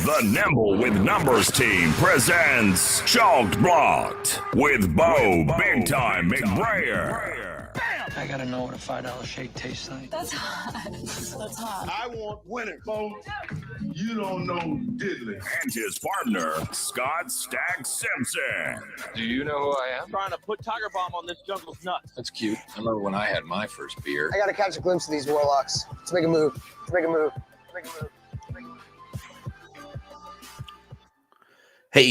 The Nimble with Numbers team presents Chalked Blocked with Bo Big Time McBrayer. I gotta know what a $5 shake tastes like. That's hot. That's hot. I want winning, Bo. You don't know diddly. And his partner, Scott Stag Simpson. Do you know who I am? Trying to put Tiger Bomb on this jungle's nuts. That's cute. I remember when I had my first beer. I gotta catch a glimpse of these warlocks. Let's make a move. Let's make a move. Let's make a move. Hey,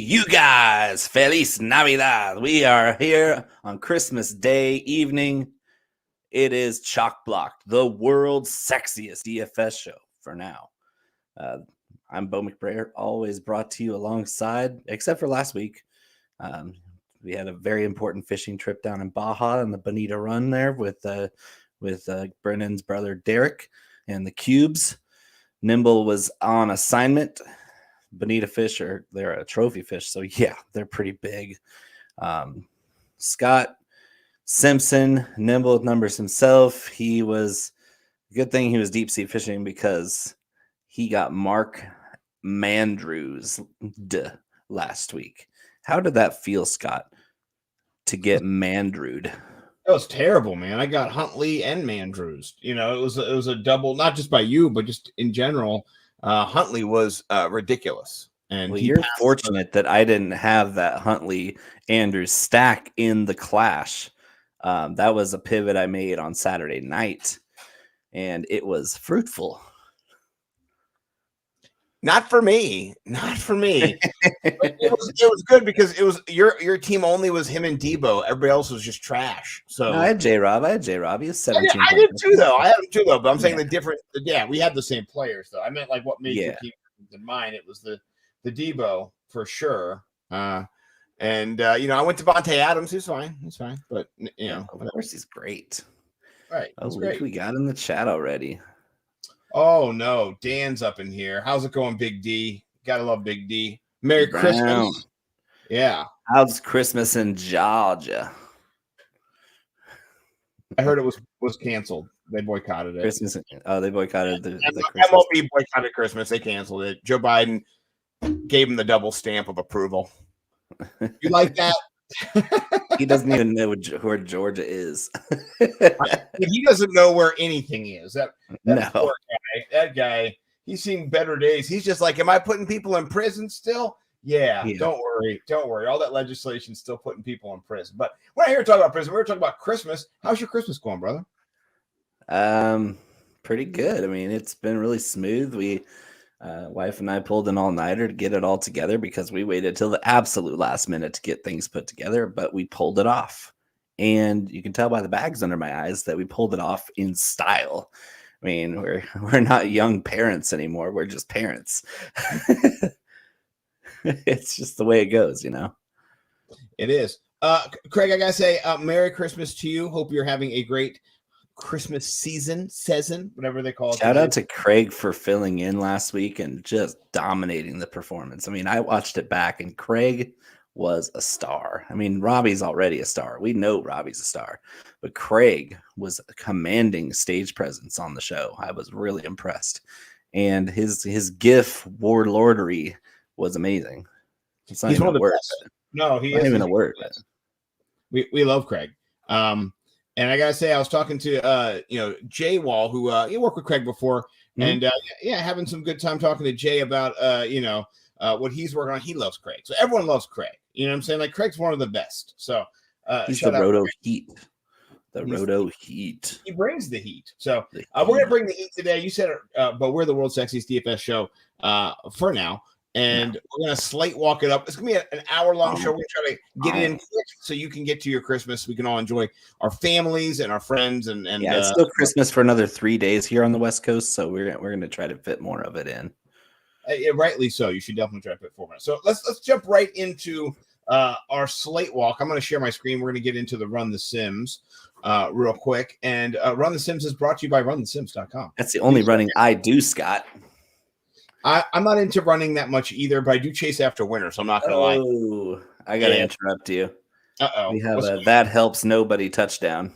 you guys, Feliz Navidad. We are here on Christmas Day evening. It is Chalk Blocked, the world's sexiest DFS show for now. I'm Bo McBrayer, always brought to you alongside, except for last week. We had a very important fishing trip down in Baja on the Bonita Run there with Brennan's brother Derek and the Cubes. Nimble was on assignment. Bonita fish they're a trophy fish, so yeah, they're pretty big. Scott Simpson, Nimble with numbers himself. Good thing he was deep sea fishing because he got Mark Mandrews last week. How did that feel, Scott, to get Mandrewed? That was terrible, man. I got Huntley and Mandrews. You know, it was a double, not just by you, but just in general. Huntley was ridiculous. And well, you're fortunate that I didn't have that Huntley Andrews stack in the clash. That was a pivot I made on Saturday night, and it was fruitful. Not for me. But it was good because it was your team only was him and Debo. Everybody else was just trash. So no, I had J-Rob. He was 17. I did too, though. I had him too, though. But I'm saying the difference. Yeah, we had the same players, though. I meant like what made your team than mine. It was the Debo for sure. I went to Vontae Adams. He's fine. But of course he's great. Right. Oh, great. We got in the chat already. Oh no, Dan's up in here. How's it going, Big D? Gotta love Big D. Merry Christmas. Yeah. How's Christmas in Georgia? I heard it was canceled. They boycotted it. Christmas. Oh, they boycotted the MLB boycotted Christmas. They canceled it. Joe Biden gave him the double stamp of approval. You like that? He doesn't even know where Georgia is. He doesn't know where anything is. That no. Poor guy. That guy, he's seen better days. He's just like, am I putting people in prison still? Yeah. Don't worry. All that legislation's still putting people in prison. But we're not here to talk about prison. We're talking about Christmas. How's your Christmas going, brother? Pretty good. I mean, it's been really smooth. Wife and I pulled an all-nighter to get it all together because we waited till the absolute last minute to get things put together, but we pulled it off. And you can tell by the bags under my eyes that we pulled it off in style. I mean, we're not young parents anymore. We're just parents. It's just the way it goes, you know? It is. Craig, I gotta say, Merry Christmas to you. Hope you're having a great Christmas season, whatever they call it. Shout out to Craig for filling in last week and just dominating the performance. I mean, I watched it back and Craig was a star. I mean, Robbie's already a star. We know Robbie's a star, but Craig was a commanding stage presence on the show. I was really impressed. And his GIF warlordery was amazing. It's not even a word. No, he isn't is even a word. We love Craig. And I gotta say, I was talking to Jay Wall, who you worked with Craig before, and having some good time talking to Jay about what he's working on. He loves Craig, so everyone loves Craig. You know what I'm saying? Like Craig's one of the best. So he's the Roto Heat. Roto Heat. He brings the heat. So we're gonna bring the heat today. You said it, but we're the world's sexiest DFS show for now. And we're going to slate walk it up. It's going to be an hour-long show. We're going to try to get it in quick so you can get to your Christmas. We can all enjoy our families and our friends. And it's still Christmas for another 3 days here on the West Coast, so we're going to try to fit more of it in. Rightly so. You should definitely try to fit 4 minutes. So let's jump right into our slate walk. I'm going to share my screen. We're going to get into the Run the Sims real quick. And Run the Sims is brought to you by runthesims.com. That's the only running I do, Scott. I'm not into running that much either, but I do chase after winners, so I'm not going to lie. Oh, I got to interrupt you. Uh-oh. We have a that helps nobody touchdown.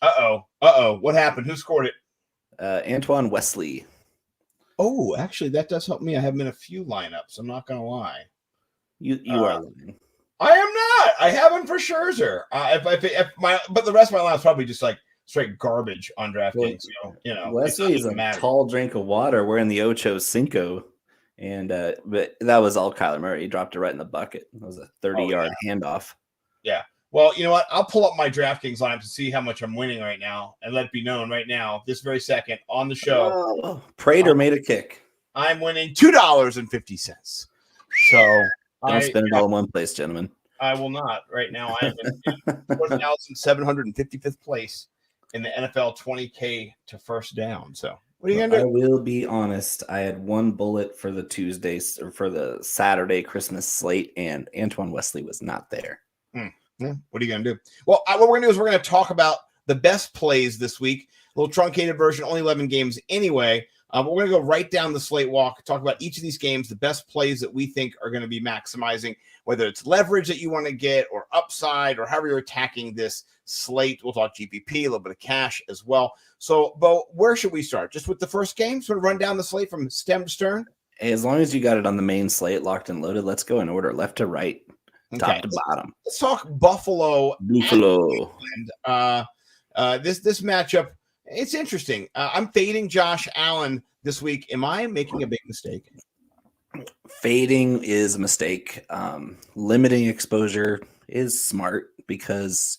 Uh-oh. What happened? Who scored it? Antoine Wesley. Oh, actually, that does help me. I have him in a few lineups. I'm not going to lie. You are lying. I am not. I have him for Scherzer. But the rest of my lineup is probably just like straight garbage on DraftKings. Wesley's a tall drink of water. We're in the Ocho Cinco, and but that was all Kyler Murray. He dropped it right in the bucket. It was a 30-yard handoff. Yeah. Well, you know what? I'll pull up my DraftKings lineup to see how much I'm winning right now, and let it be known right now, this very second on the show. Prater made a kick. I'm winning $2.50. So don't spend it all in one place, gentlemen. I will not. Right now, I am in 4,755th place in the NFL 20K to first down. So what are you gonna do? I will be honest. I had one bullet for the Tuesdays or for the Saturday Christmas slate, and Antoine Wesley was not there. Yeah. What are you going to do? Well, what we're going to do is we're going to talk about the best plays this week. A little truncated version, only 11 games anyway. But we're going to go right down the slate walk, talk about each of these games, the best plays that we think are going to be maximizing, whether it's leverage that you want to get or upside or however you're attacking this slate. We'll talk GPP, a little bit of cash as well. So, Bo, where should we start? Just with the first game? Sort of run down the slate from stem to stern? Hey, as long as you got it on the main slate, locked and loaded, let's go in order, left to right. Top to bottom. Let's talk Buffalo. This matchup, it's interesting. I'm fading Josh Allen this week. Am I making a big mistake? Fading is a mistake. Limiting exposure is smart because,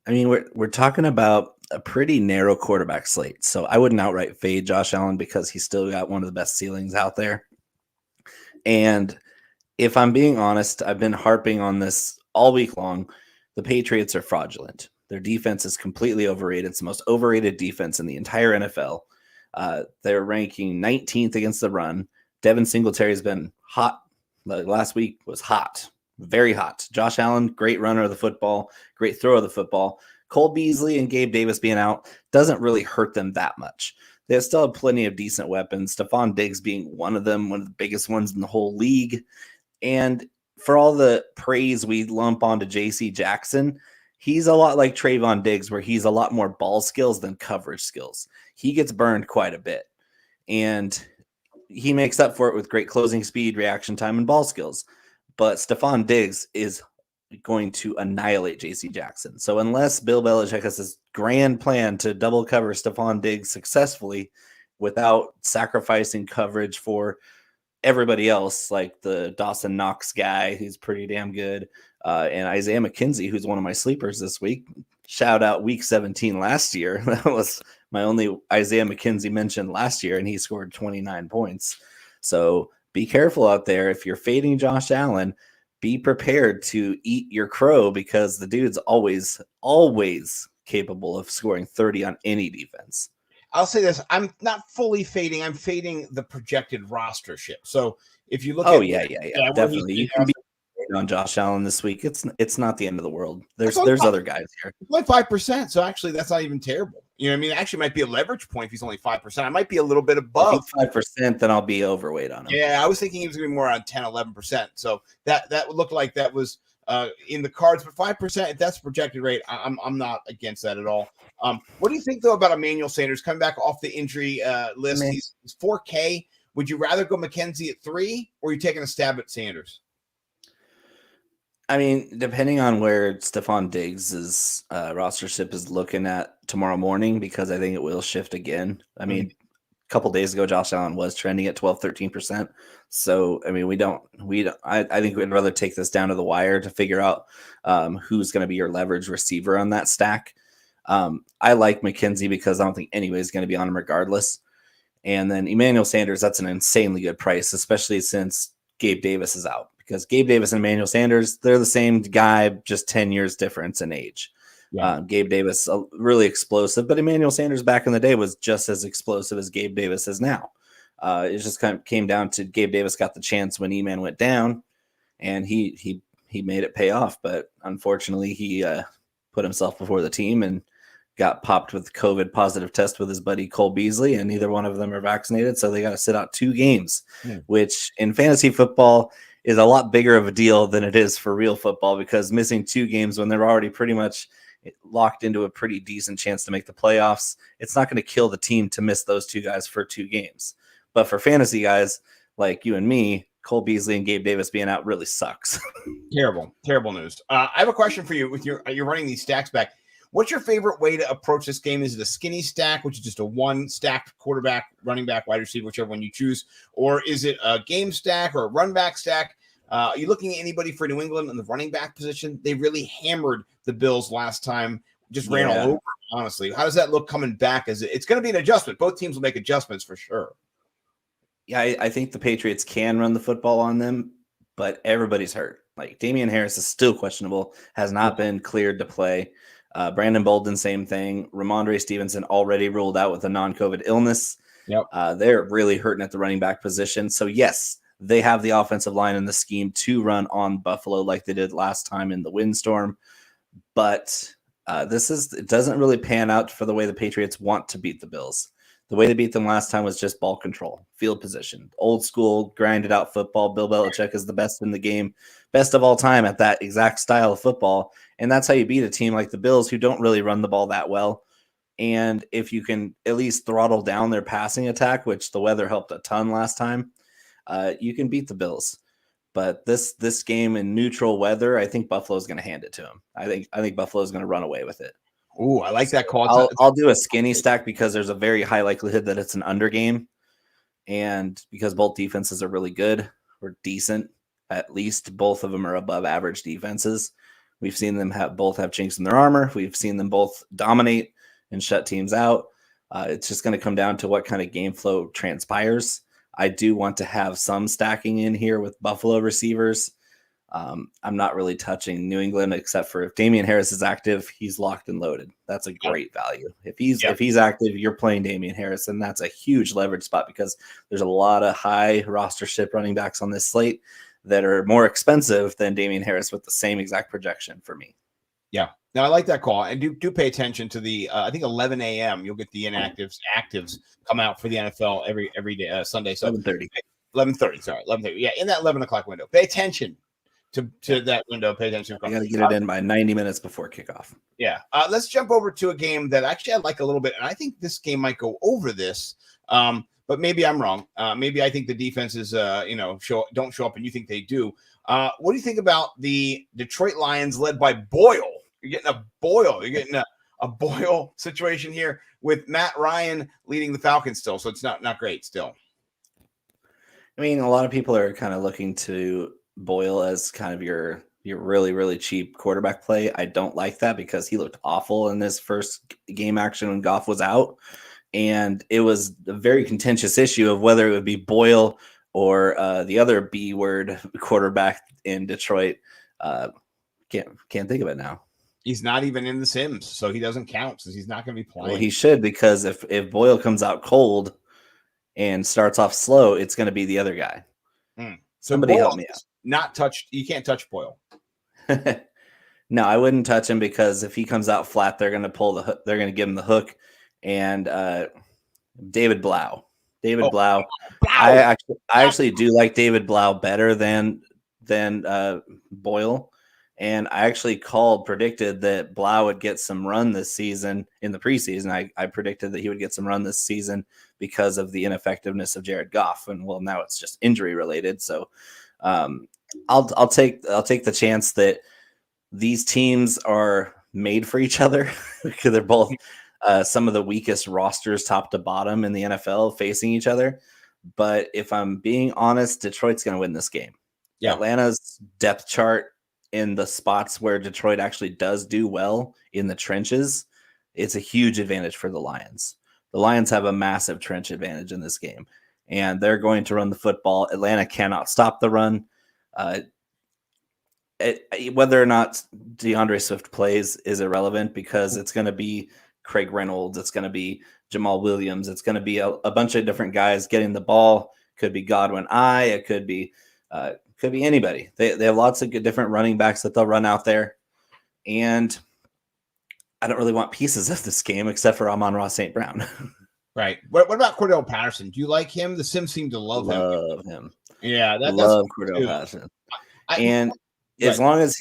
I mean, we're talking about a pretty narrow quarterback slate. So I wouldn't outright fade Josh Allen because he's still got one of the best ceilings out there. And if I'm being honest, I've been harping on this all week long. The Patriots are fraudulent. Their defense is completely overrated. It's the most overrated defense in the entire NFL. They're ranking 19th against the run. Devin Singletary has been hot. Last week was hot, very hot. Josh Allen, great runner of the football, great throw of the football. Cole Beasley and Gabe Davis being out doesn't really hurt them that much. They still have plenty of decent weapons. Stephon Diggs being one of them, one of the biggest ones in the whole league. And for all the praise we lump onto J.C. Jackson, he's a lot like Trayvon Diggs, where he's a lot more ball skills than coverage skills. He gets burned quite a bit. And he makes up for it with great closing speed, reaction time, and ball skills. But Stephon Diggs is going to annihilate J.C. Jackson. So unless Bill Belichick has this grand plan to double cover Stephon Diggs successfully without sacrificing coverage for everybody else, like the Dawson Knox guy, who's pretty damn good, and Isaiah McKenzie, who's one of my sleepers this week. Shout out week 17 last year. That was my only Isaiah McKenzie mention last year, and he scored 29 points. So be careful out there. If you're fading Josh Allen, be prepared to eat your crow because the dude's always capable of scoring 30 on any defense. I'll say this. I'm not fully fading. I'm fading the projected rostership. So if you look definitely. You can be on Josh Allen this week. It's not the end of the world. There's other guys here. It's like 5%. So actually that's not even terrible. You know what I mean? It actually might be a leverage point if he's only 5%. I might be a little bit above 5%, then I'll be overweight on him. Yeah, I was thinking he was going to be more around 10, 11%. So that would look like that was in the cards, but 5%, if that's the projected rate, I'm not against that at all. What do you think though about Emmanuel Sanders coming back off the injury list? He's 4K. Would you rather go McKenzie at 3, or are you taking a stab at Sanders? I mean, depending on where Stephon Diggs' rostership is looking at tomorrow morning, because I think it will shift again. I mean, a couple days ago, Josh Allen was trending at 13%. So, I mean, I think we'd rather take this down to the wire to figure out who's going to be your leverage receiver on that stack. I like McKenzie because I don't think anybody's going to be on him regardless. And then Emmanuel Sanders, that's an insanely good price, especially since Gabe Davis is out. Because Gabe Davis and Emmanuel Sanders, they're the same guy, just 10 years difference in age. Yeah. Gabe Davis, really explosive, but Emmanuel Sanders back in the day was just as explosive as Gabe Davis is now. It just kind of came down to Gabe Davis got the chance when E-Man went down, and he made it pay off. But unfortunately, he put himself before the team and got popped with COVID positive test with his buddy Cole Beasley, and neither one of them are vaccinated, so they got to sit out 2 games, which in fantasy football is a lot bigger of a deal than it is for real football, because missing 2 games when they're already pretty much locked into a pretty decent chance to make the playoffs, it's not going to kill the team to miss those 2 guys for 2 games. But for fantasy guys like you and me, Cole Beasley and Gabe Davis being out really sucks. Terrible news. I have a question for you. With you're running these stacks back. What's your favorite way to approach this game? Is it a skinny stack, which is just a one stacked quarterback, running back, wide receiver, whichever one you choose, or is it a game stack or a run back stack? Are you looking at anybody for New England in the running back position? They really hammered the Bills last time, just ran all over. Honestly, how does that look coming back? It's going to be an adjustment. Both teams will make adjustments for sure. Yeah, I think the Patriots can run the football on them, but everybody's hurt. Like Damian Harris is still questionable, has not been cleared to play. Brandon Bolden, same thing. Ramondre Stevenson already ruled out with a non-COVID illness. Yep. They're really hurting at the running back position. So yes, they have the offensive line and the scheme to run on Buffalo like they did last time in the windstorm. But it doesn't really pan out for the way the Patriots want to beat the Bills. The way they beat them last time was just ball control, field position, old school, grinded out football. Bill Belichick is the best in the game, best of all time at that exact style of football. And that's how you beat a team like the Bills who don't really run the ball that well. And if you can at least throttle down their passing attack, which the weather helped a ton last time, you can beat the Bills. But this game in neutral weather, I think Buffalo's going to hand it to them. I think Buffalo's going to run away with it. Ooh, I like that call. I'll do a skinny stack because there's a very high likelihood that it's an under game. And because both defenses are really good or decent, at least both of them are above average defenses. We've seen them both have chinks in their armor. We've seen them both dominate and shut teams out. It's just going to come down to what kind of game flow transpires. I do want to have some stacking in here with Buffalo receivers. I'm not really touching New England except for if Damian Harris is active, he's locked and loaded. That's a great value. If he's active, you're playing Damian Harris, and that's a huge leverage spot because there's a lot of high rostership running backs on this slate that are more expensive than Damian Harris with the same exact projection for me. Yeah. Now I like that call, and do pay attention to the I think 11 a.m. You'll get the actives come out for the NFL every day Sunday. So 11:30. Sorry, 11:30. Yeah, in that 11 o'clock window. Pay attention to that window. Pay attention. You got to get it in by 90 minutes before kickoff. Yeah. Let's jump over to a game that actually I like a little bit, and I think this game might go over this. But maybe I'm wrong. Maybe I think the defenses, don't show up, and you think they do. What do you think about the Detroit Lions led by Boyle? You're getting a Boyle. You're getting a Boyle situation here with Matt Ryan leading the Falcons still. So it's not great still. I mean, a lot of people are kind of looking to Boyle as kind of your really, really cheap quarterback play. I don't like that because he looked awful in this first game action when Goff was out. And it was a very contentious issue of whether it would be Boyle or the other B word quarterback in Detroit. Can't think of it now. He's not even in the Sims, so he doesn't count since he's not going to be playing. Well, he should, because if Boyle comes out cold and starts off slow, it's going to be the other guy. Somebody help me out. Not touched. You can't touch Boyle. No, I wouldn't touch him because if he comes out flat, they're going to pull the hook. They're going to give him the hook. And David Blough. Blough. I actually do like David Blough better than Boyle. And I actually predicted that Blough would get some run this season in the preseason. I predicted that he would get some run this season because of the ineffectiveness of Jared Goff. And well, now it's just injury related. So I'll take the chance that these teams are made for each other because they're both some of the weakest rosters top to bottom in the NFL facing each other. But if I'm being honest, Detroit's going to win this game. Yeah. Atlanta's depth chart in the spots where Detroit actually does do well in the trenches, it's a huge advantage for the Lions. The Lions have a massive trench advantage in this game, and they're going to run the football. Atlanta cannot stop the run. Whether or not DeAndre Swift plays is irrelevant because it's going to be Craig Reynolds. It's going to be Jamal Williams. It's going to be a bunch of different guys getting the ball. Could be Godwin It could be anybody. They have lots of good different running backs that they'll run out there. And I don't really want pieces of this game except for Amon-Ra St. Brown. Right. What about Cordell Patterson? Do you like him? The Sims seem to love him. Yeah, that's Cordell Patterson. As long as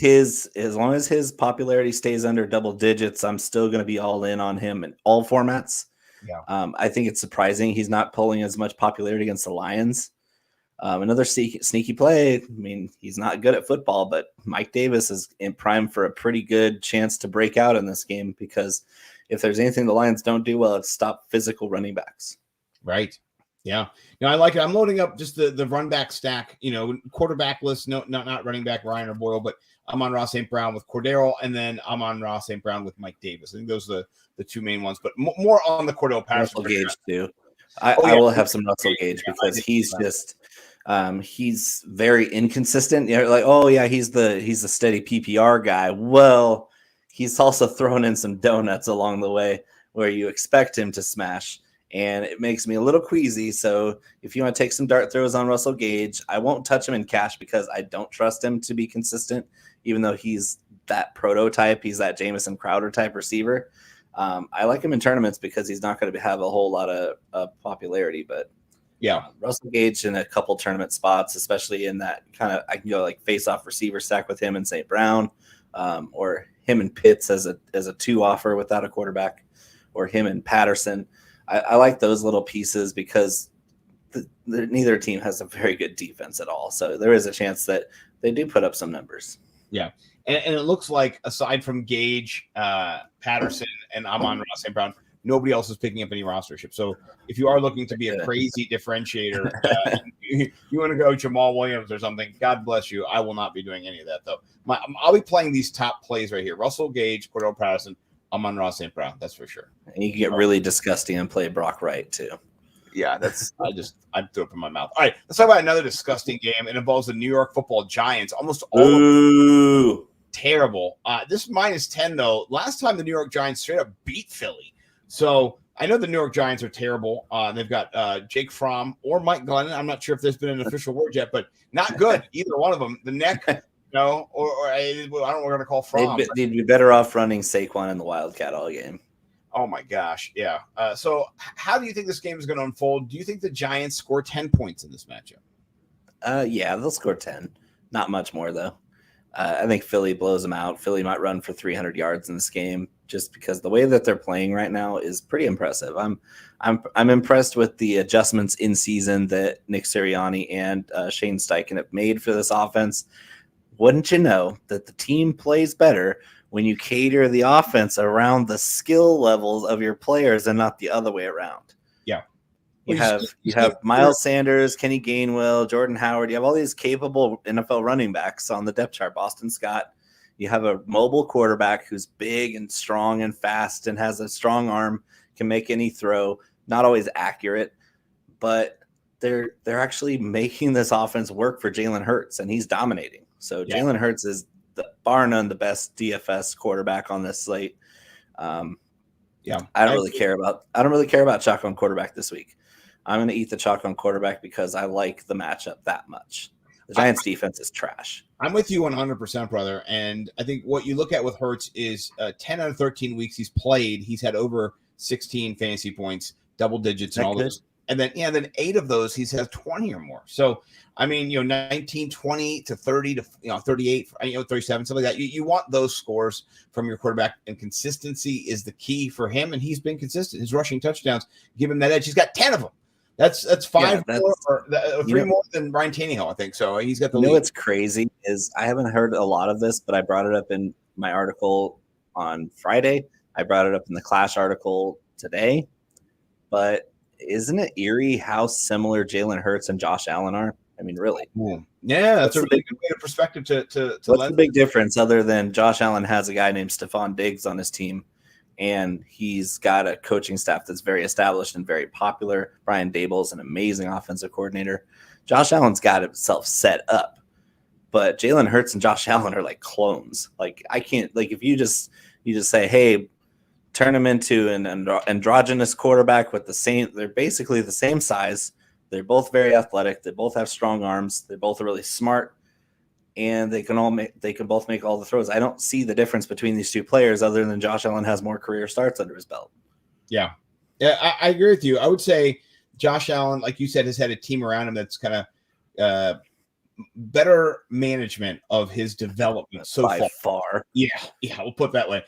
his popularity stays under double digits, I'm still going to be all in on him in all formats. Yeah. I think it's surprising he's not pulling as much popularity against the Lions. Another sneaky play. I mean, he's not good at football, but Mike Davis is in prime for a pretty good chance to break out in this game, because if there's anything the Lions don't do well, it's stop physical running backs. Right. Yeah. I like it. I'm loading up just the run back stack, quarterback list, not running back Ryan or Boyle, but I'm on Ross St. Brown with Cordero, and then I'm on Ross St. Brown with Mike Davis. I think those are the two main ones, but more on the Cordero Patterson. Russell Gage too. I will have some Russell Gage because he's just he's very inconsistent. Like, oh yeah, he's the steady PPR guy. Well, he's also thrown in some donuts along the way where you expect him to smash, and it makes me a little queasy. So if you want to take some dart throws on Russell Gage, I won't touch him in cash because I don't trust him to be consistent, even though he's that prototype. He's that Jamison Crowder type receiver. I like him in tournaments because he's not going to have a whole lot of popularity, but yeah, Russell Gage in a couple tournament spots, especially in that kind of, I can go like face-off receiver stack with him and St. Brown, or him and Pitts as a two offer without a quarterback, or him and Patterson. I like those little pieces because neither team has a very good defense at all. So there is a chance that they do put up some numbers. Yeah. And it looks like aside from Gage, Patterson, and Amon Ross St. Brown, nobody else is picking up any rostership. So if you are looking to be a crazy differentiator, you want to go Jamal Williams or something, God bless you. I will not be doing any of that, though. I'll be playing these top plays right here. Russell Gage, Cordell Patterson, Amon Ross St. Brown. That's for sure. And you can get really disgusting and play Brock Wright, too. Yeah, I threw up in my mouth. All right, let's talk about another disgusting game. It involves the New York Football Giants. Almost all of them terrible. This -10, though. Last time the New York Giants straight up beat Philly. So I know the New York Giants are terrible. They've got Jake Fromm or Mike Glennon. I'm not sure if there's been an official word yet, but not good. Either one of them. The neck, or I don't know what we're going to call Fromm. They'd be better off running Saquon in the Wildcat all game. Oh, my gosh. Yeah. So how do you think this game is going to unfold? Do you think the Giants score 10 points in this matchup? Yeah, they'll score 10. Not much more, though. I think Philly blows them out. Philly might run for 300 yards in this game just because the way that they're playing right now is pretty impressive. I'm impressed with the adjustments in season that Nick Sirianni and Shane Steichen have made for this offense. Wouldn't you know that the team plays better when you cater the offense around the skill levels of your players and not the other way around? Yeah. You have Miles Sanders, Kenny Gainwell, Jordan Howard. You have all these capable NFL running backs on the depth chart. Boston Scott. You have a mobile quarterback who's big and strong and fast and has a strong arm, can make any throw. Not always accurate, but they're actually making this offense work for Jalen Hurts, and he's dominating. So Jalen Hurts is bar none the best DFS quarterback on this slate. I don't really care about chalk on quarterback this week. I'm going to eat the chalk on quarterback because I like the matchup that much. The Giants defense is trash. I'm with you 100%, brother. And I think what you look at with Hurts is 10 out of 13 weeks he's played, he's had over 16 fantasy points, double digits, and all those. And then 8 of those he's had 20 or more. So, I mean, 19, 20 to 30 to 38, 37, something like that. You want those scores from your quarterback, and consistency is the key for him. And he's been consistent. His rushing touchdowns give him that edge. He's got 10 of them. That's 5 more or 3 more than Ryan Tannehill, I think. So he's got the lead. What's crazy is I haven't heard a lot of this, but I brought it up in my article on Friday. I brought it up in the Clash article today. But isn't it eerie how similar Jalen Hurts and Josh Allen are? I mean, really. Yeah, that's a really good way of perspective to what's the big difference other than Josh Allen has a guy named Stephon Diggs on his team, and he's got a coaching staff that's very established and very popular. Brian Daboll's an amazing offensive coordinator. Josh Allen's got himself set up, but Jalen Hurts and Josh Allen are like clones. Like, I can't, like, if you just say, hey, turn him into an androgynous quarterback with they're basically the same size. They're both very athletic. They both have strong arms. They're both really smart, and they can both make all the throws. I don't see the difference between these two players other than Josh Allen has more career starts under his belt. Yeah, I agree with you. I would say Josh Allen, like you said, has had a team around him that's kind of better management of his development so by far. Yeah, we'll put it that way.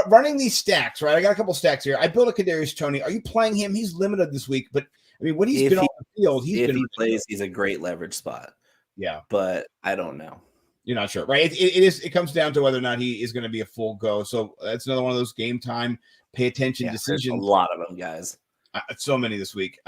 Running these stacks, right? I got a couple stacks here. I built a Kadarius Toney. Are you playing him? He's limited this week, but I mean, when he's been on the field, if he plays, he's a great leverage spot. Yeah, but I don't know. You're not sure, right? It comes down to whether or not he is going to be a full go. So that's another one of those game time, pay attention decisions. A lot of them, guys. So many this week.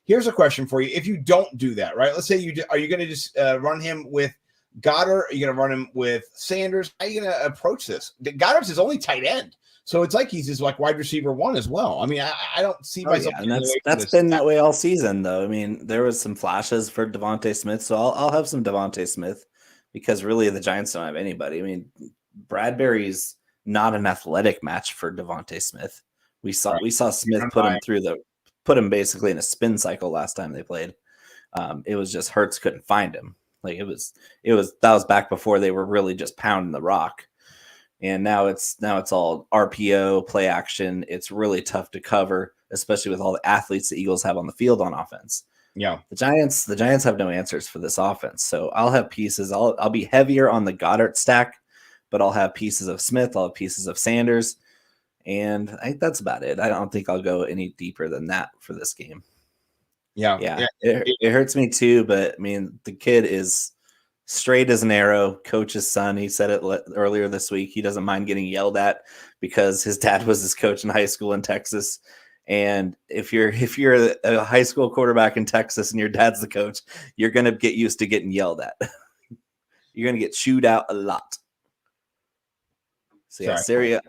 Here's a question for you. If you don't do that, right? Let's say are you going to just run him with Goddard? Are you going to run him with Sanders? How are you going to approach this? Goddard's his only tight end. So it's like he's his like wide receiver one as well. I mean, I don't see myself. And that's been that way all season, though. I mean, there was some flashes for Devontae Smith, so I'll have some Devontae Smith because really the Giants don't have anybody. I mean, Bradbury's not an athletic match for Devontae Smith. We saw Smith put him basically in a spin cycle last time they played. It was just Hurts couldn't find him. Like that was back before they were really just pounding the rock. And now it's all RPO play action. It's really tough to cover, especially with all the athletes the Eagles have on the field on offense. Yeah. The Giants have no answers for this offense. So I'll have pieces. I'll be heavier on the Goddard stack, but I'll have pieces of Smith, I'll have pieces of Sanders. And I think that's about it. I don't think I'll go any deeper than that for this game. Yeah. It hurts me too, but I mean, the kid is straight as an arrow. Coach's son, he said it earlier this week. He doesn't mind getting yelled at because his dad was his coach in high school in Texas. And if you're a high school quarterback in Texas and your dad's the coach, you're going to get used to getting yelled at. You're going to get chewed out a lot. So yeah, Syria.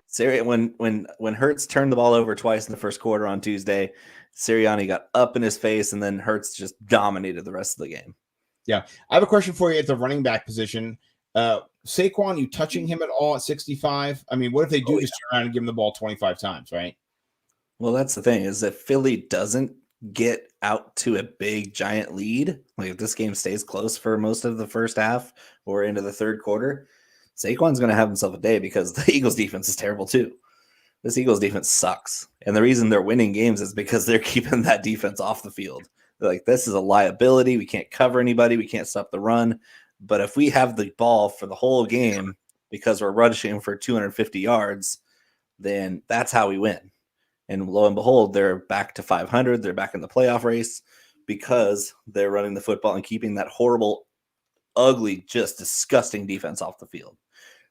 When Hurts turned the ball over twice in the first quarter on Tuesday, Sirianni got up in his face, and then Hurts just dominated the rest of the game. Yeah, I have a question for you at the running back position. Saquon, you touching him at all at 65? I mean, what if they do just turn around and give him the ball 25 times, right? Well, that's the thing is that Philly doesn't get out to a big giant lead. Like if this game stays close for most of the first half or into the third quarter, Saquon's going to have himself a day because the Eagles defense is terrible too. This Eagles defense sucks. And the reason they're winning games is because they're keeping that defense off the field. They're like, this is a liability. We can't cover anybody. We can't stop the run. But if we have the ball for the whole game because we're rushing for 250 yards, then that's how we win. And lo and behold, they're back to 500. They're back in the playoff race because they're running the football and keeping that horrible, ugly, just disgusting defense off the field.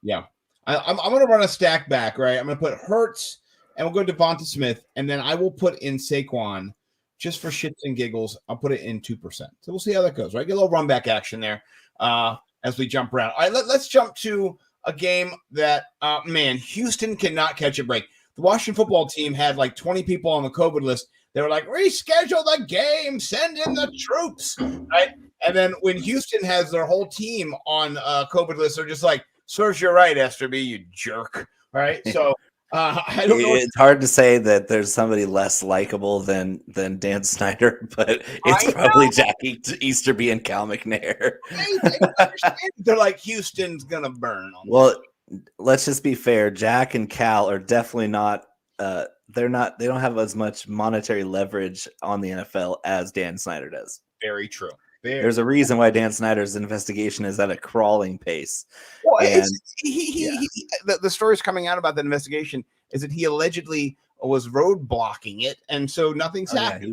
Yeah. I'm going to run a stack back, right? I'm going to put Hurts and we'll go Devonta Smith. And then I will put in Saquon just for shits and giggles. I'll put it in 2%. So we'll see how that goes, right? Get a little run back action there as we jump around. All right, let's jump to a game that, Houston cannot catch a break. The Washington football team had like 20 people on the COVID list. They were like, reschedule the game, send in the troops, right? And then when Houston has their whole team on COVID list, they're just like, serves you right, Esterby, you jerk, right? So I don't know. It's hard to say that there's somebody less likable than Dan Snyder, but it's probably Jack Easterby and Cal McNair. I don't understand. They're like, Houston's going to burn. Let's just be fair. Jack and Cal are definitely not they don't have as much monetary leverage on the NFL as Dan Snyder does. Very true. There's a reason why Dan Snyder's investigation is at a crawling pace. Well, the stories coming out about that investigation is that he allegedly was road blocking it, and so nothing's happened.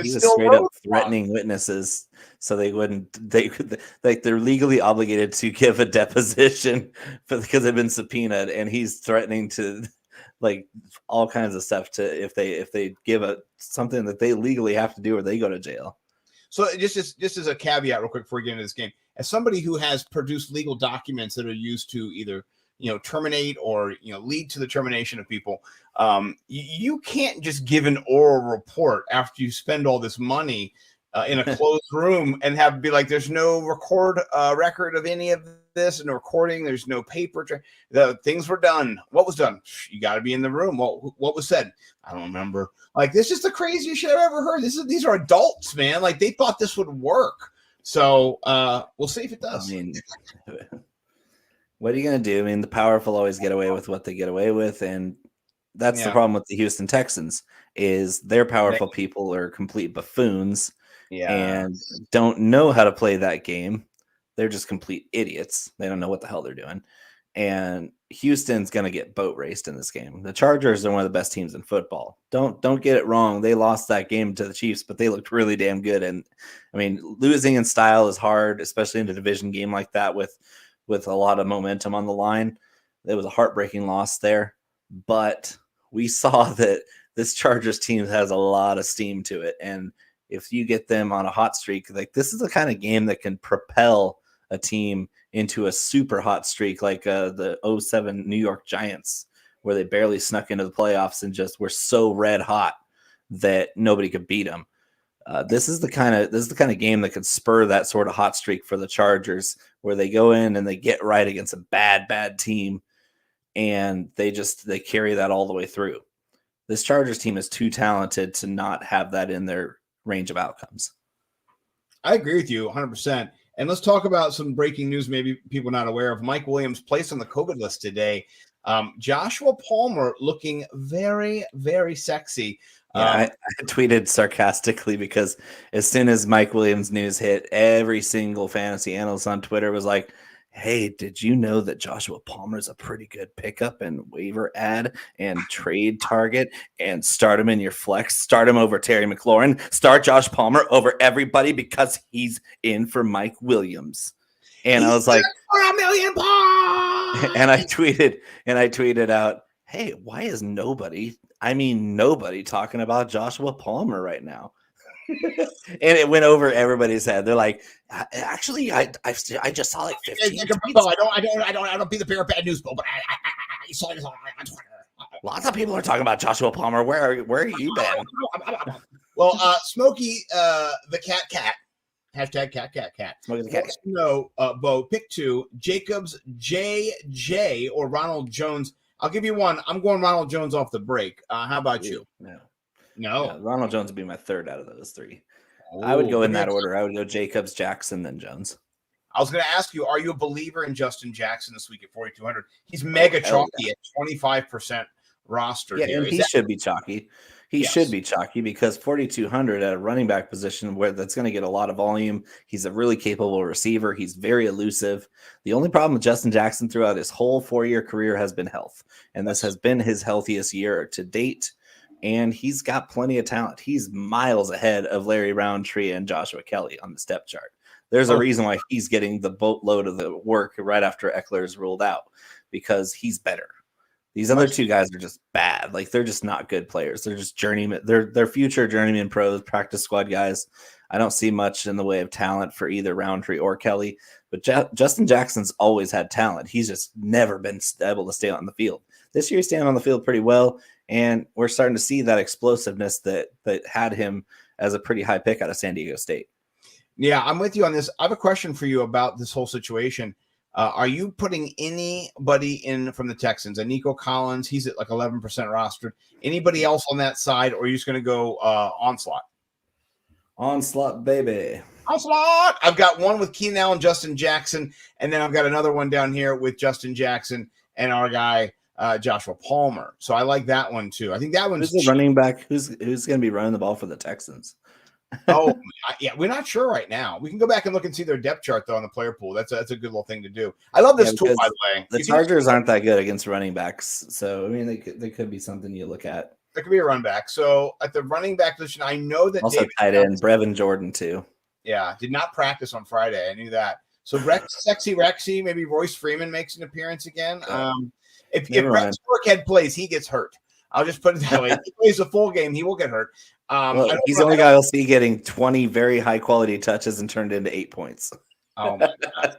He was straight up threatening witnesses, so they're legally obligated to give a deposition because they've been subpoenaed, and he's threatening to like all kinds of stuff to if they give something that they legally have to do or they go to jail. So just as a caveat real quick before we get into this game, as somebody who has produced legal documents that are used to either terminate or lead to the termination of people, you can't just give an oral report after you spend all this money in a closed room and be like, there's no record of any of this, and no recording, there's no paper. The things were done. What was done? You got to be in the room. What was said? I don't remember. Like, this is the craziest shit I've ever heard. These are adults, man. Like, they thought this would work. So we'll see if it does. I mean, what are you going to do? I mean, the powerful always get away with what they get away with, and that's the problem with the Houston Texans is their powerful people are complete buffoons and don't know how to play that game. They're just complete idiots. They don't know what the hell they're doing. And Houston's going to get boat raced in this game. The Chargers are one of the best teams in football. Don't get it wrong. They lost that game to the Chiefs, but they looked really damn good. And I mean, losing in style is hard, especially in a division game like that with a lot of momentum on the line. It was a heartbreaking loss there, but we saw that this Chargers team has a lot of steam to it. And if you get them on a hot streak, like this is the kind of game that can propel a team into a super hot streak, like the 07 New York Giants, where they barely snuck into the playoffs and just were so red hot that nobody could beat them. This is the kind of game that could spur that sort of hot streak for the Chargers, where they go in and they get right against a bad team, and they carry that all the way through. This Chargers team is too talented to not have that in their range of outcomes. I agree with you 100%. And let's talk about some breaking news maybe people not aware of. Mike Williams placed on the COVID list today. Joshua Palmer looking very, very sexy. Yeah, I tweeted sarcastically because as soon as Mike Williams news hit, every single fantasy analyst on Twitter was like, hey, did you know that Joshua Palmer is a pretty good pickup and waiver ad and trade target, and start him in your flex, start him over Terry McLaurin, start Josh Palmer over everybody because he's in for Mike Williams. And I was like, for $1 million. And I tweeted out, hey, why is nobody talking about Joshua Palmer right now? And it went over everybody's head. They're like, actually, I just saw like 15. I don't be the bearer of bad news, but I saw it on Twitter. Lots of people are talking about Joshua Palmer. Where are you been? Well, Smokey the cat. Hashtag cat. Smokey the cat. No, Bo, pick two. Jacobs, JJ, or Ronald Jones. I'll give you one. I'm going Ronald Jones off the break. How about you? No. Yeah, Ronald Jones would be my third out of those three. I would go in that order. I would go Jacobs, Jackson, then Jones. I was going to ask you, are you a believer in Justin Jackson this week at 4,200? He's mega chalky at 25% roster. Yeah, and he should be chalky. He should be chalky because 4,200 at a running back position where that's going to get a lot of volume. He's a really capable receiver. He's very elusive. The only problem with Justin Jackson throughout his whole 4-year career has been health. And this has been his healthiest year to date. And he's got plenty of talent. He's miles ahead of Larry Roundtree and Joshua Kelly on the step chart. There's a reason why he's getting the boatload of the work right after Eckler is ruled out, because he's better. These other two guys are just bad. Like, they're just not good players. They're just journeyman. They're future journeyman pros, practice squad guys. I don't see much in the way of talent for either Roundtree or Kelly. But Justin Jackson's always had talent. He's just never been able to stay on the field. This year, he's staying on the field pretty well, and we're starting to see that explosiveness that had him as a pretty high pick out of San Diego State. Yeah, I'm with you on this. I have a question for you about this whole situation. Are you putting anybody in from the Texans? And Nico Collins, he's at like 11% rostered. Anybody else on that side, or are you just going to go Onslaught? Onslaught, baby. Onslaught! I've got one with Keenan Allen, Justin Jackson, and then I've got another one down here with Justin Jackson and our guy, Joshua Palmer. So I like that one too. I think that one's the running back. Who's going to be running the ball for the Texans? Yeah, we're not sure right now. We can go back and look and see their depth chart though on the player pool. That's a good little thing to do. I love this tool, by the way. The Chargers aren't that good against running backs, so I mean they could be something you look at. There could be a run back. So at the running back position, I know that also tight end Brevin Jordan too. Yeah, did not practice on Friday. I knew that. So Sexy Rexy, maybe Royce Freeman makes an appearance again. If Rex Burkhead plays, he gets hurt. I'll just put it that way. If he plays a full game, he will get hurt. He's the only guy I'll see getting 20 very high quality touches and turned into 8 points. Oh my God!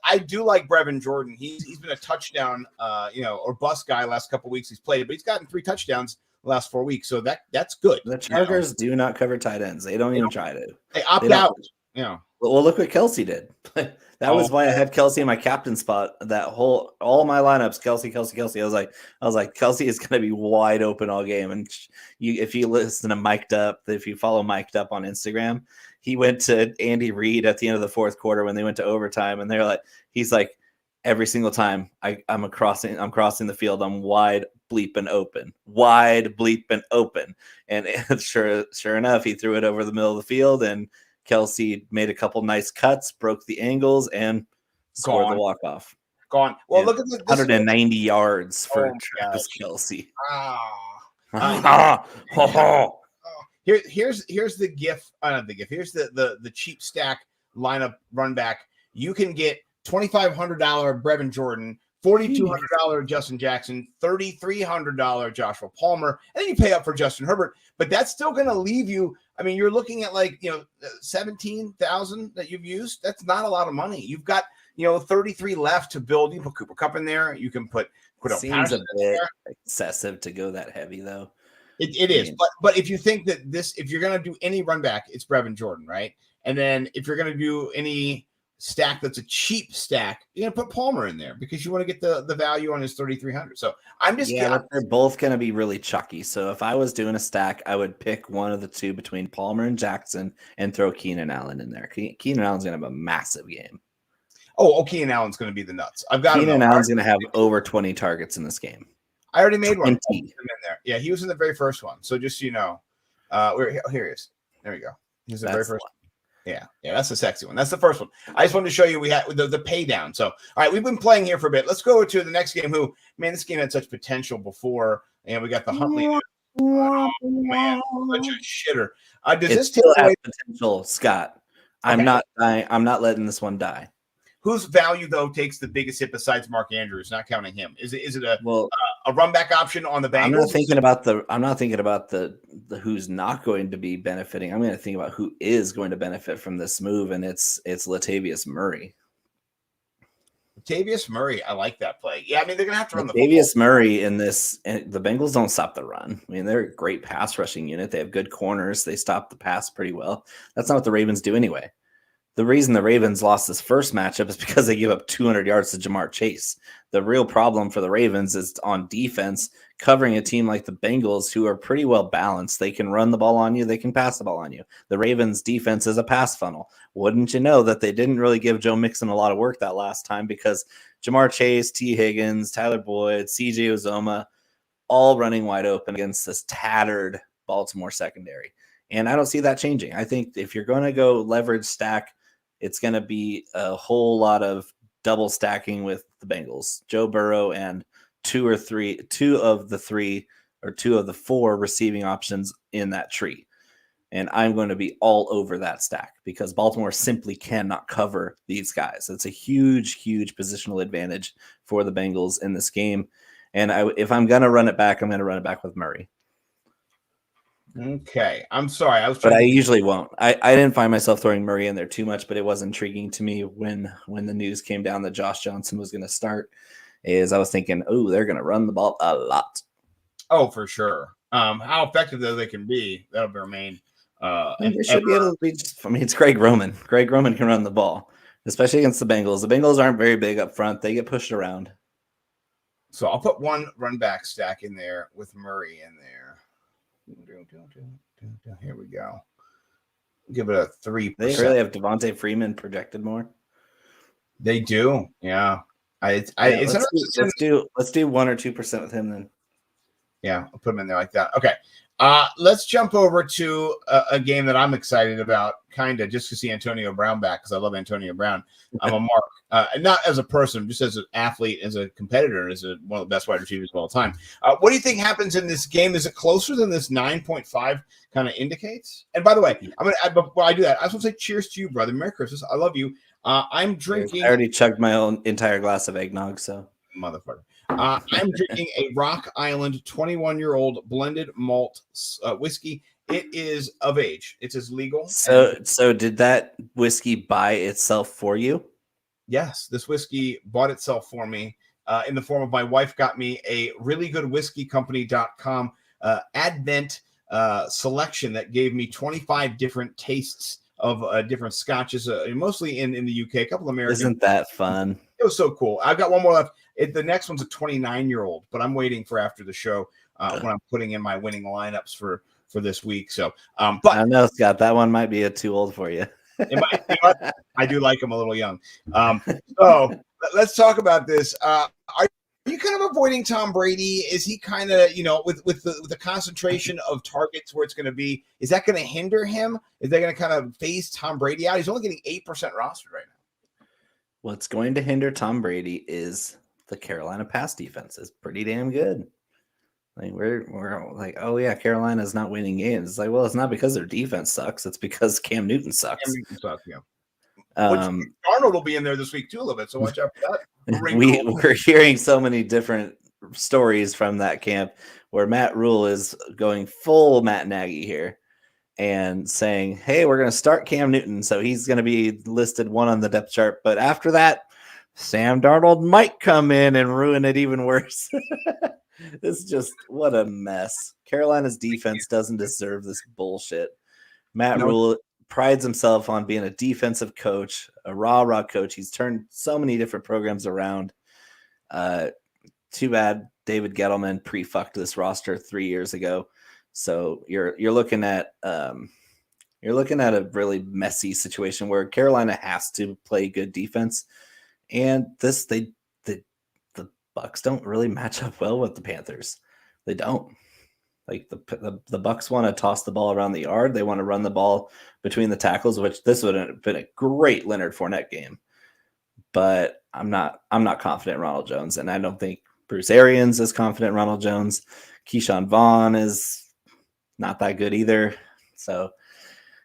I do like Brevin Jordan. He's been a touchdown, or bust guy last couple weeks he's played, but he's gotten 3 touchdowns the last 4 weeks, so that's good. The Chargers do not cover tight ends. They don't even try to. They opt out. Yeah. Well, look what Kelsey did. That was why I had Kelsey in my captain spot. All my lineups, Kelsey. I was like, Kelsey is going to be wide open all game. And if you listen to Mic'd Up, if you follow Mic'd Up on Instagram, he went to Andy Reid at the end of the fourth quarter when they went to overtime, and he's like, every single time I'm crossing the field, I'm wide bleeping open. And sure enough, he threw it over the middle of the field and Kelsey made a couple nice cuts, broke the angles, and scored the walk-off. Gone. Well, look at this. 190 yards for Travis Kelsey. Here's the GIF. Not the GIF. Here's the cheap stack lineup run back. You can get $2,500 Brevin Jordan, $4,200 Justin Jackson, $3,300 Joshua Palmer, and then you pay up for Justin Herbert. But that's still going to leave you. I mean, you're looking at 17,000 that you've used. That's not a lot of money. You've got 33 left to build. You put Cooper Kupp in there. You can put seems a bit excessive to go that heavy though. It is, but if you think that if you're going to do any run back, it's Brevin Jordan, right? And then if you're going to do any stack that's a cheap stack, you're going to put Palmer in there because you want to get the value on his 3,300. So I'm just but they're both going to be really chucky. So if I was doing a stack, I would pick one of the two between Palmer and Jackson and throw Keenan Allen in there. Keenan Allen's going to have a massive game. Oh, Keenan Allen's going to be the nuts. I've got Keenan Allen's going to have over 20 targets in this game. I already made one. 20. In there. Yeah, he was in the very first one. So just here he is. There we go. He's the very first one. Yeah, that's the sexy one. That's the first one. I just wanted to show you we had the pay down. So, all right, we've been playing here for a bit. Let's go to the next game. This game had such potential before, and we got the Huntley. Oh, man, such a shitter. Does this still have potential, Scott? I'm not letting this one die. Whose value though takes the biggest hit besides Mark Andrews? Not counting him. Is it a run back option on the Bengals? I'm not thinking about the who's not going to be benefiting. I'm going to think about who is going to benefit from this move, and it's Latavius Murray. Latavius Murray, I like that play. Yeah, I mean they're going to have to run Latavius Murray in this. And the Bengals don't stop the run. I mean they're a great pass rushing unit. They have good corners. They stop the pass pretty well. That's not what the Ravens do anyway. The reason the Ravens lost this first matchup is because they gave up 200 yards to Jamar Chase. The real problem for the Ravens is on defense, covering a team like the Bengals, who are pretty well balanced. They can run the ball on you. They can pass the ball on you. The Ravens defense is a pass funnel. Wouldn't you know that they didn't really give Joe Mixon a lot of work that last time because Jamar Chase, T. Higgins, Tyler Boyd, CJ Uzoma, all running wide open against this tattered Baltimore secondary. And I don't see that changing. I think if you're going to go leverage stack, it's going to be a whole lot of double stacking with the Bengals. Joe Burrow and two of the four receiving options in that tree. And I'm going to be all over that stack because Baltimore simply cannot cover these guys. It's a huge, huge positional advantage for the Bengals in this game. And if I'm going to run it back, I'm going to run it back with Murray. Okay, I'm sorry. I usually won't. I didn't find myself throwing Murray in there too much, but it was intriguing to me when the news came down that Josh Johnson was going to start. Is I was thinking, oh, they're going to run the ball a lot. Oh, for sure. How effective though they can be, that'll remain. And they should be able to be. It's Greg Roman. Greg Roman can run the ball, especially against the Bengals. The Bengals aren't very big up front; they get pushed around. So I'll put one run back stack in there with Murray in there. Here we go. Give it a 3%. They really have Devontae Freeman projected more. They do, yeah. Let's do 1 or 2% with him then. Yeah, I'll put him in there like that. Okay. Let's jump over to a game that I'm excited about, kind of just to see Antonio Brown back because I love Antonio Brown. I'm a mark, not as a person, just as an athlete, as a competitor, as one of the best wide receivers of all time. What do you think happens in this game? Is it closer than this 9.5 kind of indicates? And by the way, before I do that, I just want to say cheers to you, brother. Merry Christmas. I love you. I'm drinking. I already chugged my own entire glass of eggnog, so. Motherfucker. I'm drinking a Rock Island 21-year-old blended malt whiskey. It is of age. It's as legal. So did that whiskey buy itself for you? Yes, this whiskey bought itself for me in the form of my wife got me a really good whiskeycompany.com Advent selection that gave me 25 different tastes of different scotches, mostly in the UK, a couple of American. Isn't that fun? It was so cool. I've got one more left. The next one's a 29-year-old, but I'm waiting for after the show when I'm putting in my winning lineups for this week. So, but I know, Scott, that one might be too old for you. I do like them a little young. So let's talk about this. Are you kind kind of avoiding Tom Brady? Is he kind of, with the concentration of targets where it's going to be, is that going to hinder him? Is that going to kind of phase Tom Brady out? He's only getting 8% rostered right now. What's going to hinder Tom Brady is the Carolina pass defense is pretty damn good. Like we're like, oh yeah, Carolina's not winning games. It's like, well, it's not because their defense sucks. It's because Cam Newton sucks. Cam Newton sucks, yeah. Arnold will be in there this week too a little bit, so watch out for that. We're hearing so many different stories from that camp where Matt Rule is going full Matt Nagy here and saying, hey, we're going to start Cam Newton, so he's going to be listed 1 on the depth chart. But after that, Sam Darnold might come in and ruin it even worse. It's just what a mess. Carolina's defense doesn't deserve this bullshit. Matt Rule prides himself on being a defensive coach, a rah coach. He's turned so many different programs around. Too bad David Gettleman pre-fucked this roster 3 years ago. So you're looking at a really messy situation where Carolina has to play good defense, and the Bucks don't really match up well with the Panthers. They don't. Like the Bucks want to toss the ball around the yard. They want to run the ball between the tackles, which this would have been a great Leonard Fournette game. But I'm not confident in Ronald Jones, and I don't think Bruce Arians is confident in Ronald Jones. Keyshawn Vaughn is not that good either. So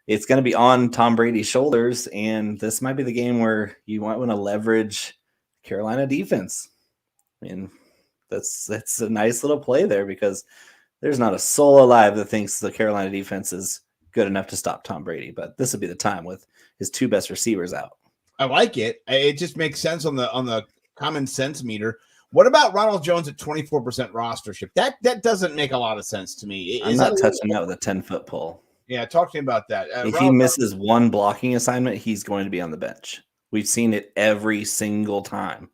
it's going to be on Tom Brady's shoulders, and this might be the game where you might want to leverage Carolina defense. I mean, that's a nice little play there because there's not a soul alive that thinks the Carolina defense is good enough to stop Tom Brady, but this would be the time with his 2 best receivers out. I like it. It just makes sense on the common sense meter. What about Ronald Jones at 24% rostership? That doesn't make a lot of sense to me. I'm not touching that with a 10-foot pole. Yeah, talk to me about that. If he misses one blocking assignment, he's going to be on the bench. We've seen it every single time.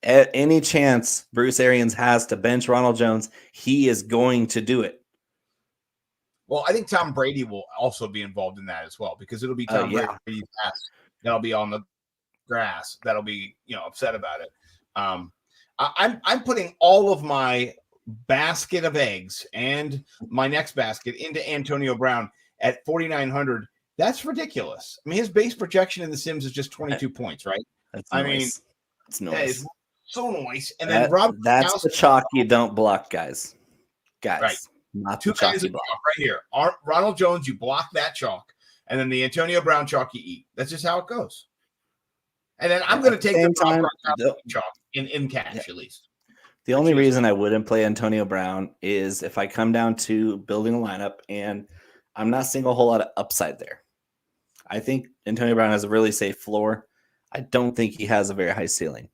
At any chance Bruce Arians has to bench Ronald Jones, he is going to do it. Well, I think Tom Brady will also be involved in that as well because it'll be Tom Brady's pass that'll be on the grass that'll be upset about it. I'm putting all of my basket of eggs and my next basket into Antonio Brown at 4,900. That's ridiculous. I mean, his base projection in the Sims is just 22 points, right? That's nice. It's nice. So nice. And then that's the chalk you don't block, guys. Right. Not 2 guys of chalk right here. Ronald Jones, you block that chalk, and then the Antonio Brown chalk you eat. That's just how it goes. And then I'm going to take the chalk in cash at least. The only reason I wouldn't play Antonio Brown is if I come down to building a lineup and I'm not seeing a whole lot of upside there. I think Antonio Brown has a really safe floor. I don't think he has a very high ceiling.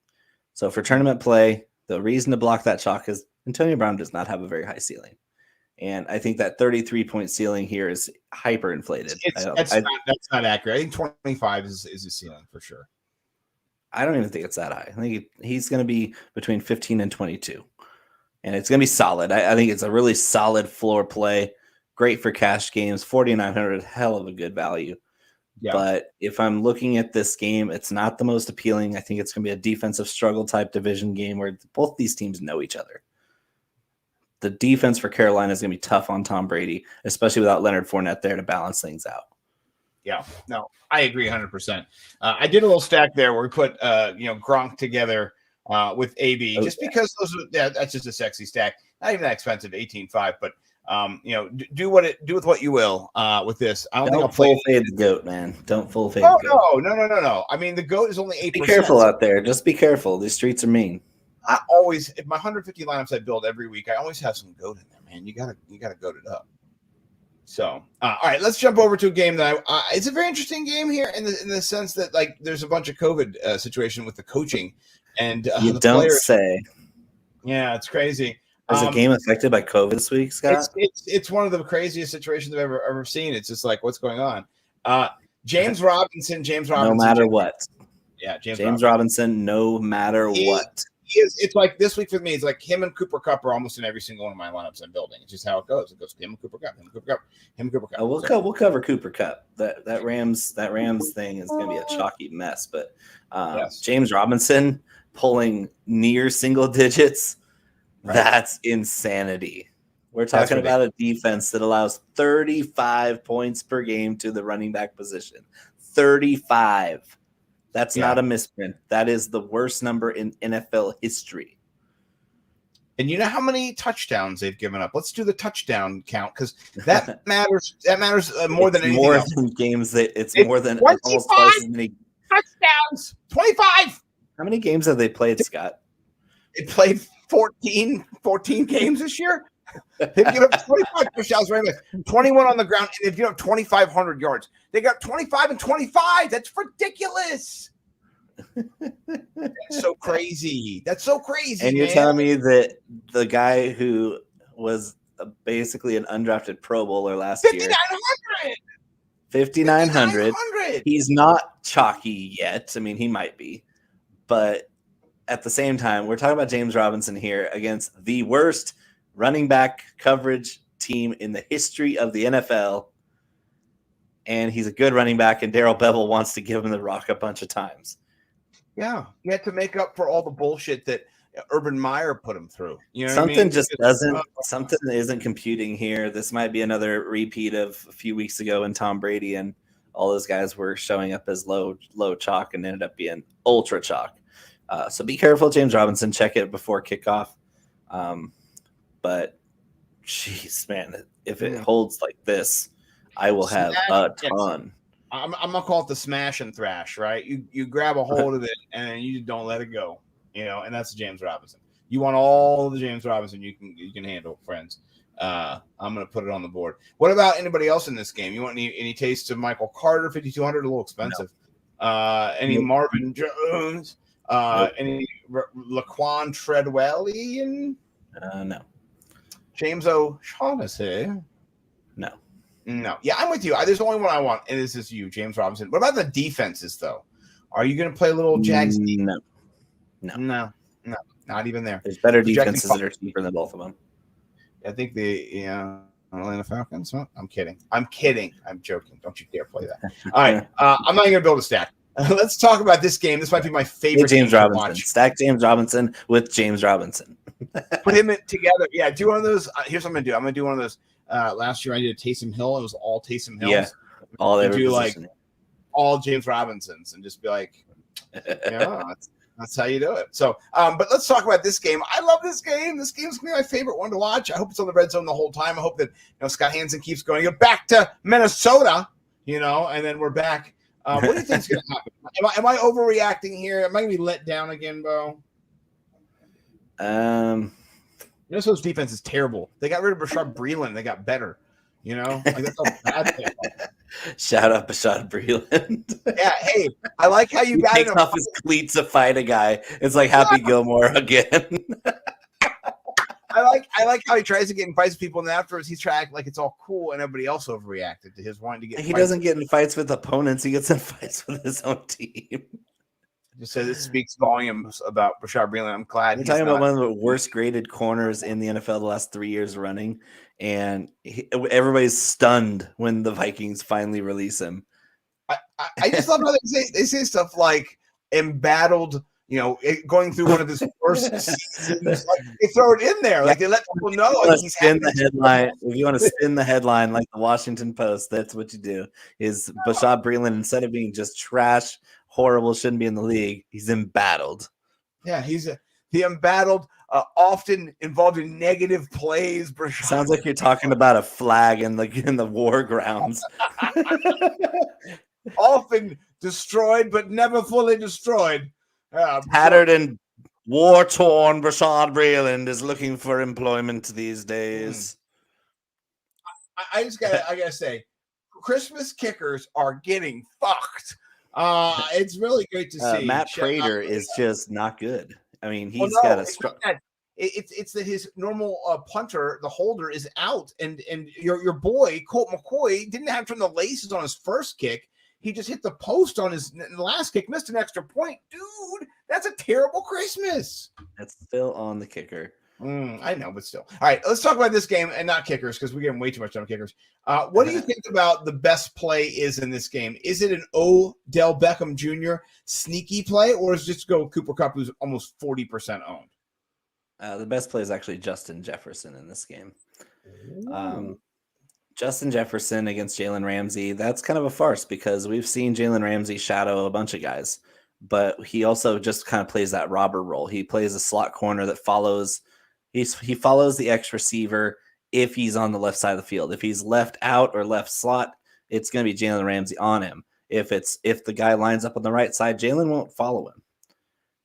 So for tournament play, the reason to block that chalk is Antonio Brown does not have a very high ceiling. And I think that 33-point ceiling here is hyperinflated. That's not accurate. I think 25 is his ceiling for sure. I don't even think it's that high. I think he's going to be between 15 and 22. And it's going to be solid. I think it's a really solid floor play. Great for cash games. 4,900, hell of a good value. Yeah. But if I'm looking at this game, it's not the most appealing. I think it's going to be a defensive struggle type division game where both these teams know each other. The defense for Carolina is going to be tough on Tom Brady, especially without Leonard Fournette there to balance things out. Yeah, no, I agree 100%. I did a little stack there where we put, Gronk together with AB just because that's just a sexy stack. Not even that expensive, 18.5, but do with what you will with this. I don't think I'll full fade the GOAT, man. Don't full fade. Oh, no. I mean, the GOAT is only 8%. Be careful out there. Just be careful. These streets are mean. I always, if my 150 lineups I build every week, I always have some GOAT in there, man. You gotta goat it up. So, all right, let's jump over to a game that it's a very interesting game here in the sense that like there's a bunch of COVID situation with the coaching and you the don't players. say. Yeah, it's crazy. Is the game affected by COVID this week, Scott? It's one of the craziest situations I've ever seen. It's just like what's going on. James Robinson. No matter what. Yeah, James Robinson. No matter what. It's like this week with me. It's like him and Cooper Kupp are almost in every single one of my lineups I'm building. It's just how it goes. It goes him and Cooper Kupp, him and Cooper Kupp, him and Cooper Kupp. Oh, we'll cover Cooper Kupp. That Rams thing is going to be a chalky mess. But yes. James Robinson, pulling near single digits, that's insanity. We're talking about a defense that allows 35 points per game to the running back position. 35. That's not a misprint. That is the worst number in NFL history. And you know how many touchdowns they've given up? Let's do the touchdown count because that matters. That matters more than anything else. Than games that it's more than 25 almost twice as many touchdowns. 25. How many games have they played, Scott? They played 14 games this year. They've given up 25 touchdowns, 21 on the ground, and they've given up 2,500 yards. They got 25 and 25. That's ridiculous. That's so crazy. That's so crazy. And you're telling me that the guy who was basically an undrafted Pro Bowler last year, 5,900. He's not chalky yet. I mean, he might be, but at the same time, we're talking about James Robinson here against the worst running back coverage team in the history of the NFL. And he's a good running back, and Darrell Bevel wants to give him the rock a bunch of times. Yeah, you had to make up for all the bullshit that Urban Meyer put him through. You know, something something isn't computing here. This might be another repeat of a few weeks ago when Tom Brady and all those guys were showing up as low chalk and ended up being ultra chalk. So be careful, James Robinson. Check it before kickoff. But, jeez, man, if it holds like this, I will have a ton. I'm gonna call it the smash and thrash, right? You grab a hold of it and you don't let it go, and that's James Robinson. You want all the James Robinson you can handle, friends. I'm gonna put it on the board. What about anybody else in this game? You want any taste of Michael Carter, 5,200, a little expensive. No. Any Marvin Jones? Any Laquan Treadwell? No. James O'Shaughnessy? No. Yeah, I'm with you. There's only one I want, and this is you, James Robinson. What about the defenses, though? Are you going to play a little Jags? No. Not even there. There's better defenses that are cheaper than both of them. I think the Atlanta Falcons. Well, I'm kidding. I'm joking. Don't you dare play that. All right. I'm not going to build a stack. Let's talk about this game. This might be my favorite James game Robinson. to watch. Stack James Robinson with James Robinson. Put him together. Yeah, do one of those. Here's what I'm going to do. I'm going to do one of those. Last year I did a Taysom Hill. It was all Taysom Hills. Yeah, all they do positioning. All James Robinsons and just be like, that's how you do it. So, but let's talk about this game. I love this game. This game's gonna be my favorite one to watch. I hope it's on the red zone the whole time. I hope that Scott Hansen keeps going. Back to Minnesota, and then we're back. What do you think's gonna happen? Am I overreacting here? Am I gonna be let down again, Bo? Minnesota's defense is terrible. They got rid of Bashaud Breeland. They got better. That's all bad. Shout out Bashaud Breeland. Yeah, hey, I like how you got takes off his cleats to fight a guy. It's like Happy Gilmore again. I like how he tries to get in fights with people, and then afterwards he's trying like it's all cool, and everybody else overreacted to his wanting to get. He doesn't get in fights with opponents. He gets in fights with his own team. Just says it speaks volumes about Bashaud Breeland. I'm glad. We're talking about one of the worst graded corners in the NFL the last 3 years running, and everybody's stunned when the Vikings finally release him. I just love how they say stuff like embattled, going through one of his worst seasons. Like, they throw it in there, like they let people know. If you want to spin the headline like the Washington Post, that's what you do. Is Bashaud Breeland, instead of being just trash, horrible, shouldn't be in the league, he's embattled. Yeah, he's the embattled, often involved in negative plays. Sounds like you're talking about a flag in the war grounds. Often destroyed, but never fully destroyed. Tattered and war-torn Bashaud Breeland is looking for employment these days. I gotta say, Christmas kickers are getting fucked. It's really great to see. Matt Prater is just not good. I mean, he's got a it's that his normal punter, the holder, is out, and your boy Colt McCoy didn't have to turn the laces on his first kick. He just hit the post on his last kick, missed an extra point. Dude, that's a terrible Christmas. That's still on the kicker. I know, but still. All right, let's talk about this game and not kickers because we're getting way too much on kickers. What do you think about the best play is in this game? Is it an Odell Beckham Jr. sneaky play, or is it just go Cooper Kupp, who's almost 40% owned? The best play is actually Justin Jefferson in this game. Justin Jefferson against Jalen Ramsey, that's kind of a farce because we've seen Jalen Ramsey shadow a bunch of guys, but he also just kind of plays that robber role. He plays a slot corner that follows he follows the X receiver if he's on the left side of the field. If he's left out or left slot, it's going to be Jalen Ramsey on him. If the guy lines up on the right side, Jalen won't follow him.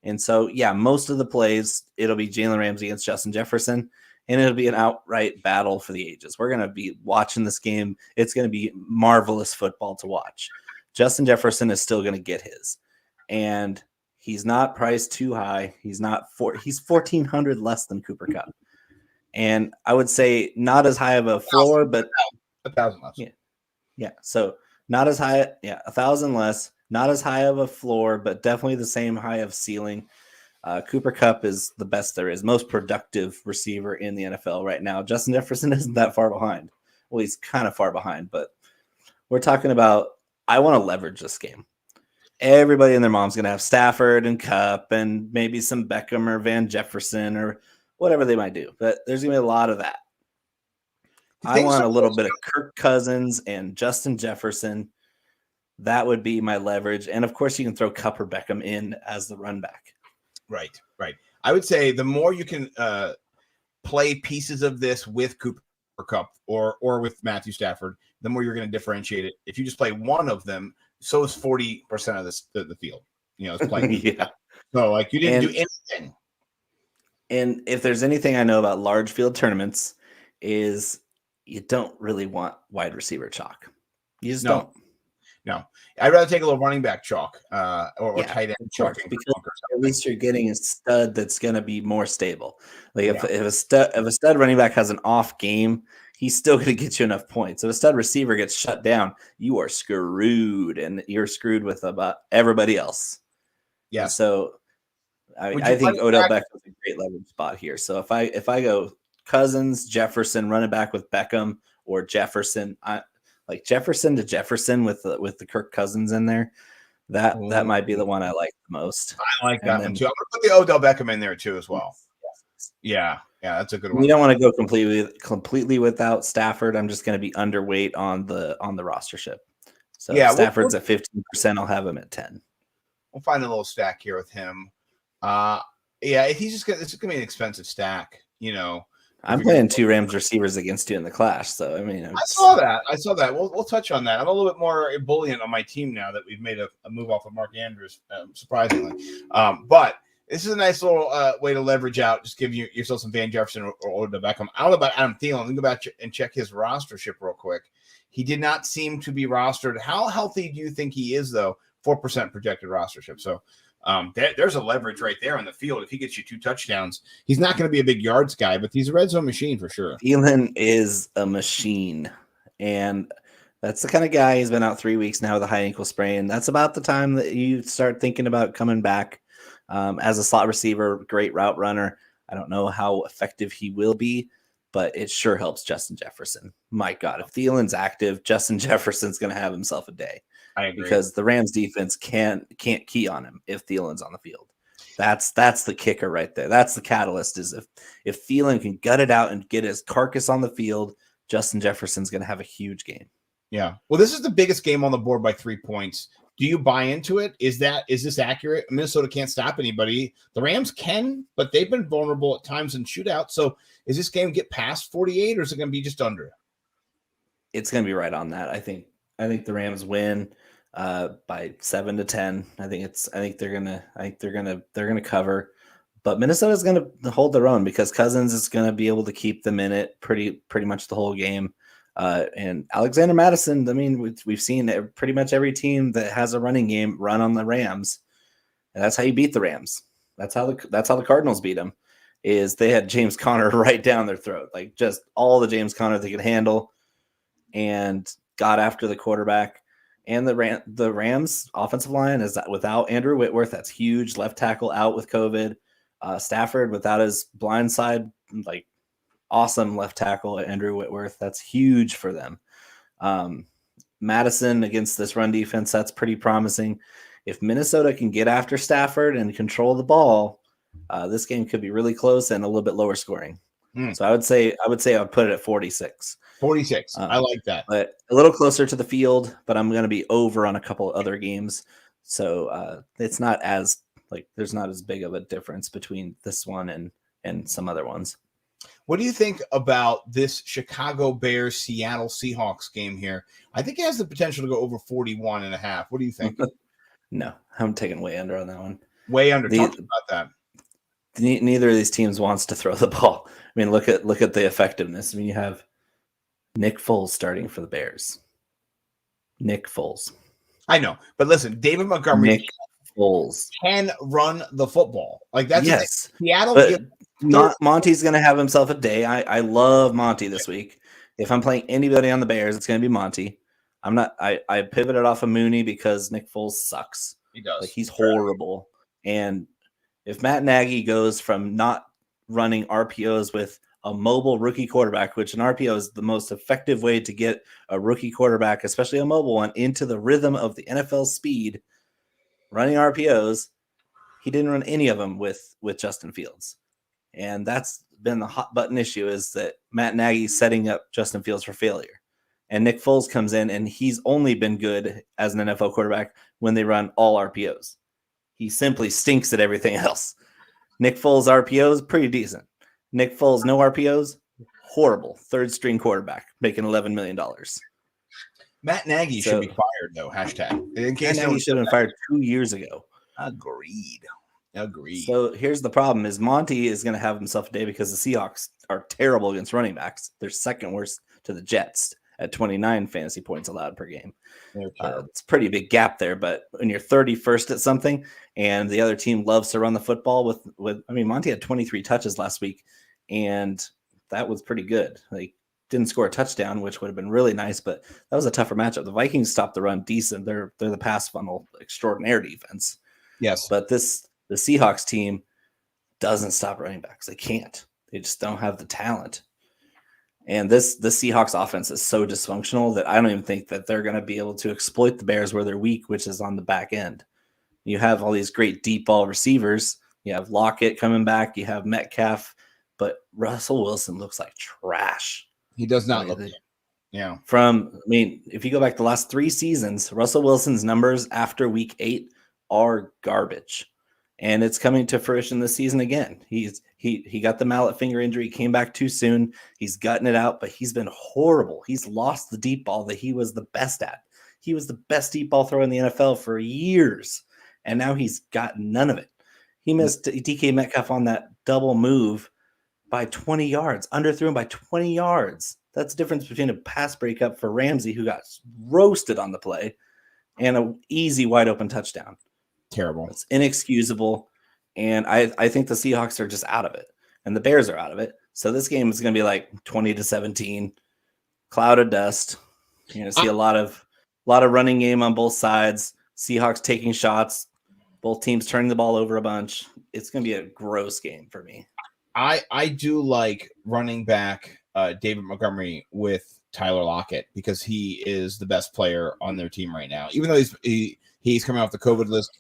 And so, yeah, most of the plays, it'll be Jalen Ramsey against Justin Jefferson, and it'll be an outright battle for the ages. We're going to be watching this game. It's going to be marvelous football to watch. Justin Jefferson is still going to get his. And he's not priced too high. He's 1,400 less than Cooper Kupp. And I would say not as high of a floor, but 1,000 less. Yeah. So not as high. Yeah. 1,000 less, not as high of a floor, but definitely the same high of ceiling. Cooper Kupp is the best there is, most productive receiver in the NFL right now. Justin Jefferson isn't that far behind. Well, he's kind of far behind, but we're talking about, I want to leverage this game. Everybody and their mom's going to have Stafford and Kupp and maybe some Beckham or Van Jefferson or whatever they might do. But there's going to be a lot of that. I want a little bit of Kirk Cousins and Justin Jefferson. That would be my leverage. And, of course, you can throw Kupp or Beckham in as the run back. Right. I would say the more you can play pieces of this with Cooper Kupp or with Matthew Stafford, the more you're going to differentiate it. If you just play one of them, so is 40% of the field. It's playing. Yeah. So like you didn't do anything. And if there's anything I know about large field tournaments, is you don't really want wide receiver chalk. You just don't. No, I'd rather take a little running back chalk or tight end chalk because at least you're getting a stud that's going to be more stable. Like if a stud running back has an off game, he's still going to get you enough points. If a stud receiver gets shut down, you are screwed, and you're screwed with about everybody else. Yeah. So I think Odell Beckham is a great leverage spot here. So if I go Cousins, Jefferson, running back with Beckham, or Jefferson, like Jefferson to Jefferson with the Kirk Cousins in there, that might be the one I like the most. I like that one too. I'm gonna put the Odell Beckham in there too as well. Yeah, that's a good one. We don't want to go completely without Stafford. I'm just going to be underweight on the rostership. So if Stafford's at 15%, I'll have him at 10. We'll find a little stack here with him. He's it's gonna be an expensive stack. I'm playing 2 Rams receivers against you in the clash, so I mean, I saw that. We'll touch on that. I'm a little bit more ebullient on my team now that we've made a move off of Mark Andrews, surprisingly. But this is a nice little way to leverage out. Just give yourself some Van Jefferson or Odell Beckham. I don't know about Adam Thielen. Let me go back and check his rostership real quick. He did not seem to be rostered. How healthy do you think he is, though? 4% projected rostership. So there's a leverage right there on the field. If he gets you 2 touchdowns, he's not going to be a big yards guy, but he's a red zone machine for sure. Thielen is a machine, and that's the kind of guy. He's been out 3 weeks now with a high ankle sprain. That's about the time that you start thinking about coming back as a slot receiver, great route runner. I don't know how effective he will be, but it sure helps Justin Jefferson. My God, if Thielen's active, Justin Jefferson's going to have himself a day. I agree. Because the Rams defense can't key on him if Thielen's on the field. That's the kicker right there. That's the catalyst, is if Thielen can gut it out and get his carcass on the field, Justin Jefferson's going to have a huge game. Yeah. Well, this is the biggest game on the board by 3 points. Do you buy into it? Is this accurate? Minnesota can't stop anybody. The Rams can, but they've been vulnerable at times in shootouts. So is this game get past 48, or is it going to be just under? It's going to be right on that. I think the Rams win by 7-10. I think they're gonna cover, but Minnesota's gonna hold their own because Cousins is gonna be able to keep them in it pretty much the whole game. And Alexander Mattison, I mean, we've seen pretty much every team that has a running game run on the Rams, and that's how you beat the Rams. That's how the Cardinals beat them. Is they had James Conner right down their throat, like just all the James Conner they could handle, and got after the quarterback. And the Rams offensive line is without Andrew Whitworth. That's huge. Left tackle out with COVID. Stafford without his blindside like awesome left tackle, Andrew Whitworth. That's huge for them. Madison against this run defense, that's pretty promising. If Minnesota can get after Stafford and control the ball, this game could be really close and a little bit lower scoring. So I would say I would put it at 46. 46. I like that. But a little closer to the field, but I'm going to be over on a couple other games. So it's not as there's not as big of a difference between this one and some other ones. What do you think about this Chicago Bears Seattle Seahawks game here? I think it has the potential to go over 41.5. What do you think? No, I'm taking way under on that one. Way under. Talk about that. Neither of these teams wants to throw the ball. I mean, look at the effectiveness. I mean, you have Nick Foles starting for the Bears. Nick Foles. I know, but listen, David Montgomery Nick Foles can run the football. Like that's yes. Seattle. But Monty's going to have himself a day. I love Monty this week. If I'm playing anybody on the Bears, it's going to be Monty. I'm not. I pivoted off of Mooney because Nick Foles sucks. He does. Like, he's horrible. And if Matt Nagy goes from not running RPOs with a mobile rookie quarterback, which an RPO is the most effective way to get a rookie quarterback, especially a mobile one, into the rhythm of the NFL speed, running RPOs, he didn't run any of them with Justin Fields. And that's been the hot button issue, is that Matt Nagy's setting up Justin Fields for failure. And Nick Foles comes in, and he's only been good as an NFL quarterback when they run all RPOs. He simply stinks at everything else. Nick Foles RPOs, pretty decent. Nick Foles, no RPOs, horrible. Third string quarterback, making $11 million. Matt Nagy should be fired, though. Hashtag. In case Matt Nagy should have been fired 2 years ago. Agreed. So here's the problem: is Monty is going to have himself a day because the Seahawks are terrible against running backs. They're second worst to the Jets at 29 fantasy points allowed per game. It's a pretty big gap there, but when you're 31st at something and the other team loves to run the football with I mean, Monty had 23 touches last week, and that was pretty good. Like, didn't score a touchdown, which would have been really nice, but that was a tougher matchup. The Vikings stopped the run decent. They're the pass funnel extraordinaire defense. Yes. But the Seahawks team doesn't stop running backs. They can't. They just don't have the talent. And the Seahawks offense is so dysfunctional that I don't even think that they're going to be able to exploit the Bears where they're weak, which is on the back end. You have all these great deep ball receivers. You have Lockett coming back. You have Metcalf. But Russell Wilson looks like trash. He does not look good. Yeah. If you go back the last 3 seasons, Russell Wilson's numbers after week 8 are garbage. And it's coming to fruition this season again. He got the mallet finger injury, came back too soon. He's gutting it out, but he's been horrible. He's lost the deep ball that he was the best at. He was the best deep ball thrower in the NFL for years, and now he's got none of it. He missed DK Metcalf on that double move by 20 yards, underthrew him by 20 yards. That's the difference between a pass breakup for Ramsey, who got roasted on the play, and an easy wide open touchdown. Terrible. It's inexcusable. And I think the Seahawks are just out of it. And the Bears are out of it. So this game is going to be like 20-17, cloud of dust. You're going to see a lot of running game on both sides. Seahawks taking shots, both teams turning the ball over a bunch. It's going to be a gross game for me. I do like running back David Montgomery with Tyler Lockett because he is the best player on their team right now. Even though he's coming off the COVID list.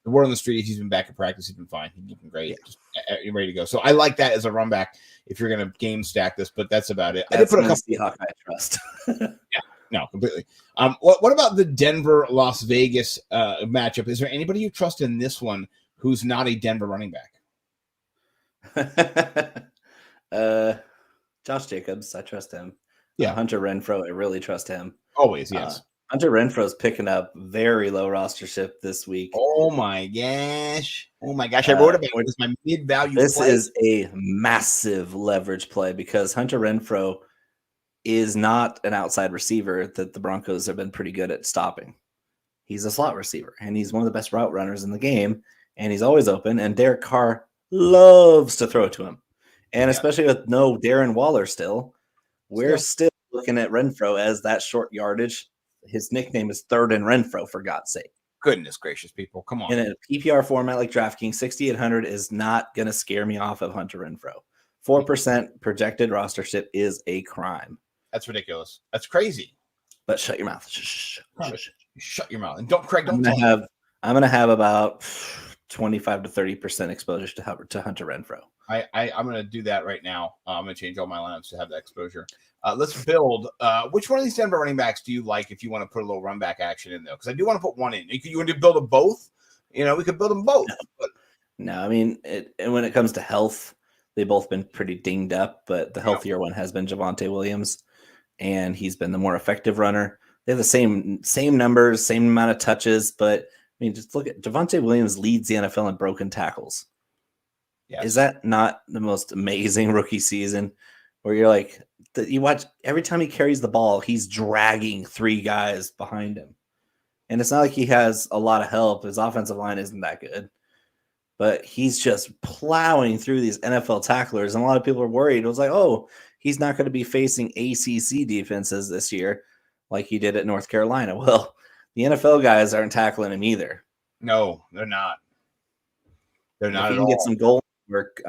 The word on the street is he's been back in practice. He's been fine. He's looking great. Just ready to go. So I like that as a run back if you're going to game stack this, but that's about it. That's I did put a couple Seahawk I trust. Yeah, no, completely. What about the Denver-Las Vegas matchup? Is there anybody you trust in this one who's not a Denver running back? Josh Jacobs, I trust him. Yeah. Hunter Renfrow, I really trust him. Always, yes. Hunter Renfrow's picking up very low rostership this week. Oh my gosh. I wrote about it. It's my mid-value This play. is a massive leverage play because Hunter Renfrow is not an outside receiver that the Broncos have been pretty good at stopping. He's a slot receiver, and he's one of the best route runners in the game, and he's always open, and Derek Carr loves to throw to him. And especially with no Darren Waller still, we're still looking at Renfrow as that short yardage. His nickname is Third and Renfrow, for God's sake. Goodness gracious, people. Come on. In a PPR format like DraftKings, 6,800 is not going to scare me off of Hunter Renfrow. 4% projected rostership is a crime. That's ridiculous. That's crazy. But shut your mouth. Shut your mouth. And don't, Craig, I'm gonna have about 25 to 30% exposure to Hunter Renfrow. I'm gonna do that right now. I'm gonna change all my lineups to have that exposure. Let's build. Which one of these Denver running backs do you like if you want to put a little run back action in there? Because I do want to put one in. You want to build them both? We could build them both. No, I mean, and when it comes to health, they've both been pretty dinged up, but the healthier one has been Javonte Williams, and he's been the more effective runner. They have the same numbers, same amount of touches, but I mean, just look at Javonte Williams leads the NFL in broken tackles. Yes. Is that not the most amazing rookie season where you're like, you watch every time he carries the ball, he's dragging 3 guys behind him. And it's not like he has a lot of help. His offensive line isn't that good, but he's just plowing through these NFL tacklers. And a lot of people are worried. It was like, oh, he's not going to be facing ACC defenses this year like he did at North Carolina. Well, the NFL guys aren't tackling him either. No, they're not. They're not. If he can get some goal work,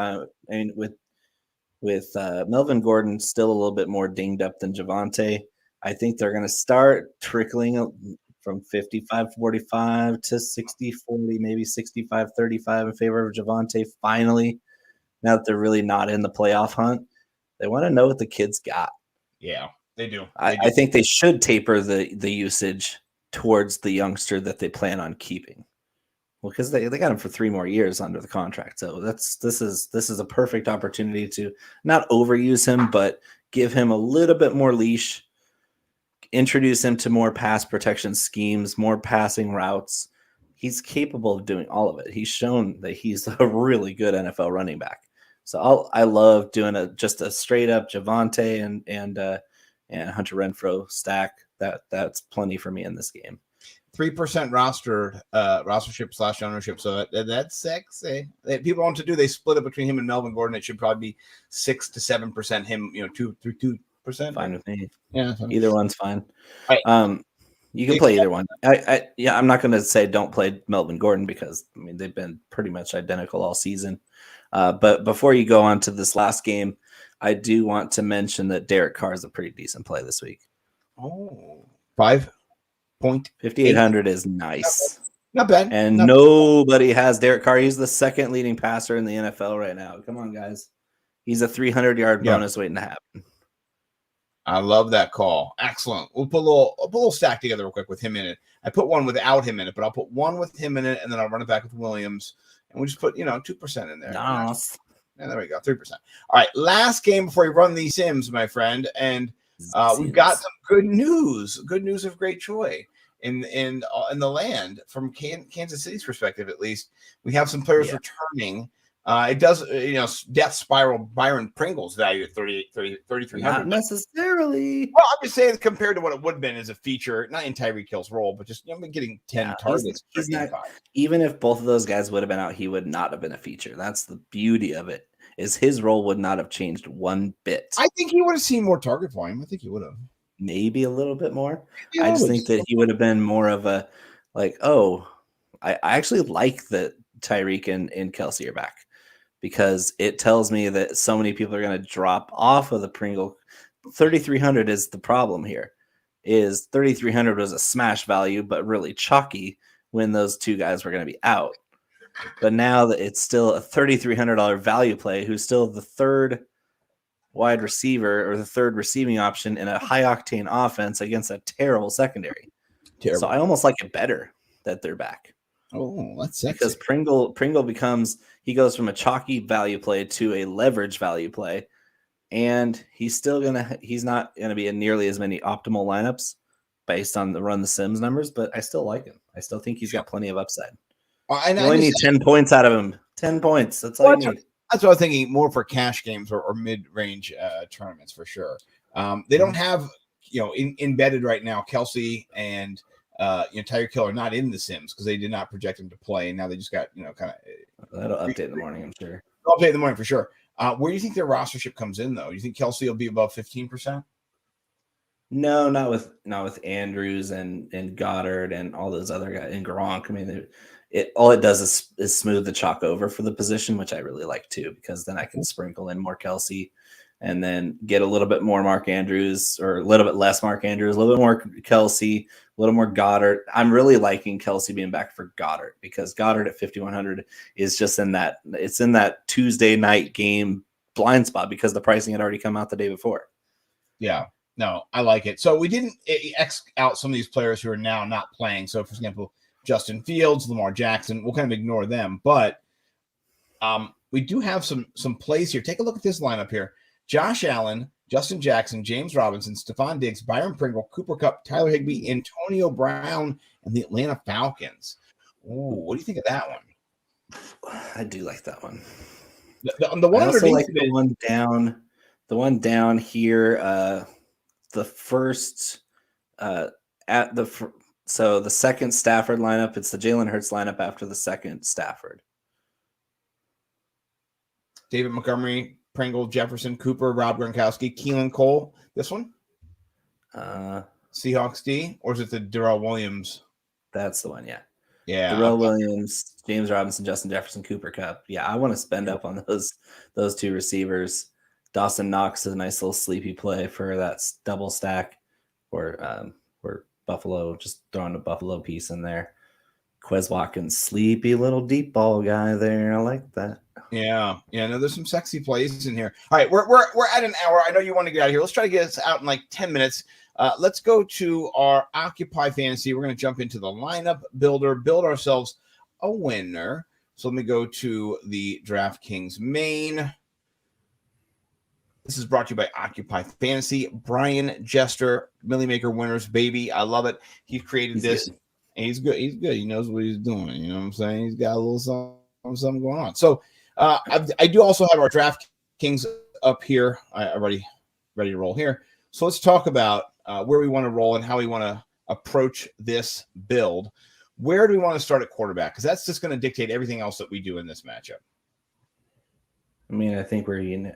with Melvin Gordon still a little bit more dinged up than Javonte, I think they're going to start trickling from 55-45 to 60-40, maybe 65-35 in favor of Javonte. Finally, now that they're really not in the playoff hunt, they want to know what the kid's got. Yeah, they do. I think they should taper the usage towards the youngster that they plan on keeping. Well, because they got him for 3 more years under the contract. So this is a perfect opportunity to not overuse him, but give him a little bit more leash, introduce him to more pass protection schemes, more passing routes. He's capable of doing all of it. He's shown that he's a really good NFL running back. So I love doing just a straight up Javonte and Hunter Renfrow stack. That's plenty for me in this game. 3% rostership / ownership. So that's sexy. People want to do. They split it between him and Melvin Gordon. It should probably be 6 to 7%. Him, 2%. Fine with me. Yeah, either one's fine. Right. You can play either one. I'm not going to say don't play Melvin Gordon because they've been pretty much identical all season. But before you go on to this last game, I do want to mention that Derek Carr is a pretty decent play this week. Oh, 5.5800 is nice. Not bad. And nobody has Derek Carr. He's the second leading passer in the NFL right now. Come on, guys. He's a 300-yard bonus waiting to happen. I love that call. Excellent. We'll put a little stack together real quick with him in it. I put one without him in it, but I'll put one with him in it, and then I'll run it back with Williams, and we'll just put 2% in there. Nice. And there we go, 3%. All right, last game before we run these Sims, my friend, and we've got some good news. Good news of great joy in the land from Kansas City's perspective, at least. We have some players returning. It does, death spiral Byron Pringle's value at 3,300. Not necessarily. Well, I'm just saying compared to what it would have been as a feature, not in Tyreek Hill's role, but just getting 10 targets. He's not, even if both of those guys would have been out, he would not have been a feature. That's the beauty of it, is his role would not have changed one bit. I think he would have seen more target volume. I think he would have. Maybe a little bit more. I just think that he would have been more of a, I actually like that Tyreek and Kelsey are back, because it tells me that so many people are going to drop off of the Pringle. 3,300 is the problem here. 3,300 was a smash value, but really chalky when those two guys were going to be out. But now that it's still a $3,300 value play, who's still the third wide receiver or the third receiving option in a high octane offense against a terrible secondary. So I almost like it better that they're back. Oh, that's sexy. Because Pringle he goes from a chalky value play to a leverage value play, and he's not gonna be in nearly as many optimal lineups based on the run the Sims numbers, but I still like him. I still think he's got plenty of upside. You only need 10 points out of him. 10 points. That's all you need. That's what I was thinking, more for cash games or mid-range tournaments for sure. They don't have, embedded right now, Kelsey and Tyreek Hill are not in the Sims because they did not project him to play. And now they just got, kind of. That'll update in the morning, I'm sure. They'll update in the morning for sure. Where do you think their rostership comes in, though? Do you think Kelsey will be above 15%? No, not with Andrews and Goddard and all those other guys and Gronk. I mean, all it does is smooth the chalk over for the position, which I really like too, because then I can sprinkle in more Kelsey and then get a little bit more Mark Andrews or a little bit less Mark Andrews, a little bit more Kelsey, a little more Goddard. I'm really liking Kelsey being back for Goddard because Goddard at 5,100 is just in that Tuesday night game blind spot because the pricing had already come out the day before. Yeah. No, I like it. So we didn't X out some of these players who are now not playing. So, for example, Justin Fields, Lamar Jackson, we'll kind of ignore them. But we do have some plays here. Take a look at this lineup here. Josh Allen, Justin Jackson, James Robinson, Stephon Diggs, Byron Pringle, Cooper Kupp, Tyler Higbee, Antonio Brown, and the Atlanta Falcons. Ooh, what do you think of that one? I do like that one. The one I also underneath like the one down here. The first so the second Stafford lineup, it's the Jalen Hurts lineup after the second Stafford. David Montgomery, Pringle, Jefferson, Cooper, Rob Gronkowski, Keelan Cole. This one? Seahawks D, or is it the Darrell Williams? That's the one, yeah. Yeah. Darrell Williams, James Robinson, Justin Jefferson, Cooper Kupp. Yeah, I want to spend up on those two receivers. Dawson Knox is a nice little sleepy play for that double stack, or Buffalo, just throwing a Buffalo piece in there. Quez Watkins, sleepy little deep ball guy there. I like that. Yeah. No, there's some sexy plays in here. All right, we're at an hour. I know you want to get out of here. Let's try to get us out in like 10 minutes. Let's go to our Occupy Fantasy. We're going to jump into the lineup builder, build ourselves a winner. So let me go to the DraftKings Main. This is brought to you by Occupy Fantasy. Brian Jester, Millie Maker Winners, baby. I love it. He created this. Good. And he's good. He's good. He knows what he's doing. You know what I'm saying? He's got a little something going on. So I do also have our DraftKings up here. I already ready to roll here. So let's talk about where we want to roll and how we want to approach this build. Where do we want to start at quarterback? Because that's just going to dictate everything else that we do in this matchup. I mean, I think we're in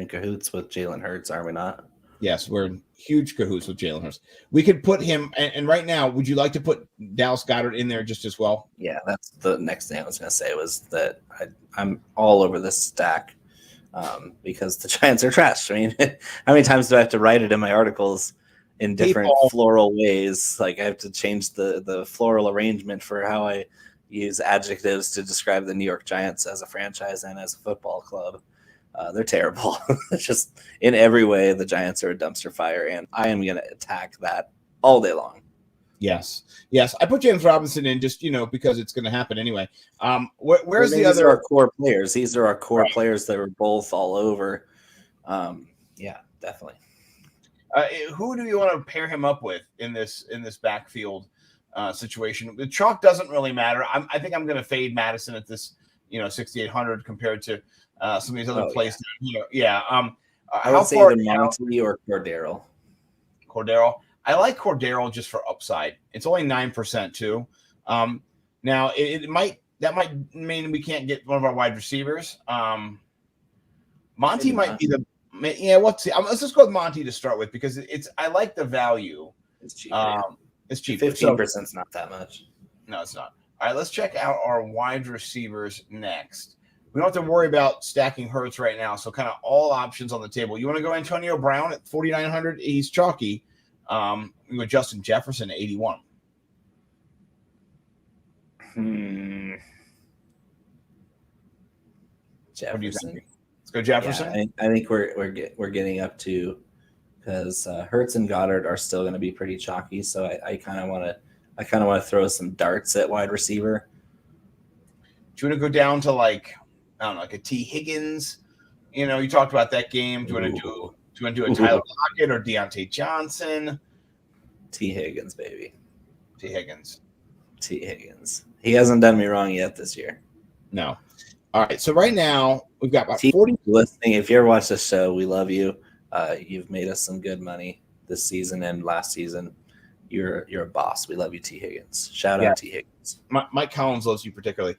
cahoots with Jalen Hurts, are we not? Yes, we're in huge cahoots with Jalen Hurts. We could put him, and right now, would you like to put Dallas Goedert in there just as well? Yeah, that's the next thing I was going to say was that I'm all over this stack because the Giants are trash. I mean, how many times do I have to write it in my articles in different floral ways? Like I have to change the floral arrangement for how I use adjectives to describe the New York Giants as a franchise and as a football club. They're terrible. Just in every way, the Giants are a dumpster fire, and I am going to attack that all day long. Yes. I put James Robinson in just because it's going to happen anyway. Where's the other? These are our core players. These are our core players that are both all over. Yeah, definitely. Who do you want to pair him up with in this backfield situation? The chalk doesn't really matter. I think I'm going to fade Madison at this 6,800 compared to some of these other places. Yeah. I would say either Monty or Cordero. I like Cordero just for upside. It's only 9% too. Now it might mean we can't get one of our wide receivers. Monty might be the let's see. Let's just go with Monty to start with because I like the value. It's cheap. It's cheap. 15% is not that much. No, it's not. All right, let's check out our wide receivers next. We don't have to worry about stacking Hurts right now, so kind of all options on the table. You want to go Antonio Brown at 4,900? He's chalky. We go Justin Jefferson at 81. Jefferson. What do you think? Let's go Jefferson. Yeah, I think we're getting up to because Hurts and Goddard are still going to be pretty chalky. So I kind of want to throw some darts at wide receiver. Do you want to go down to like a T Higgins? You talked about that game. Do you want to do a Tyler Lockett or Deontay Johnson? T Higgins, baby. T Higgins. He hasn't done me wrong yet this year. No. All right. So right now we've got about 40 listening. If you ever watch this show, we love you. You've made us some good money this season and last season. You're a boss. We love you, T Higgins. Shout out T Higgins. Mike Collins loves you particularly.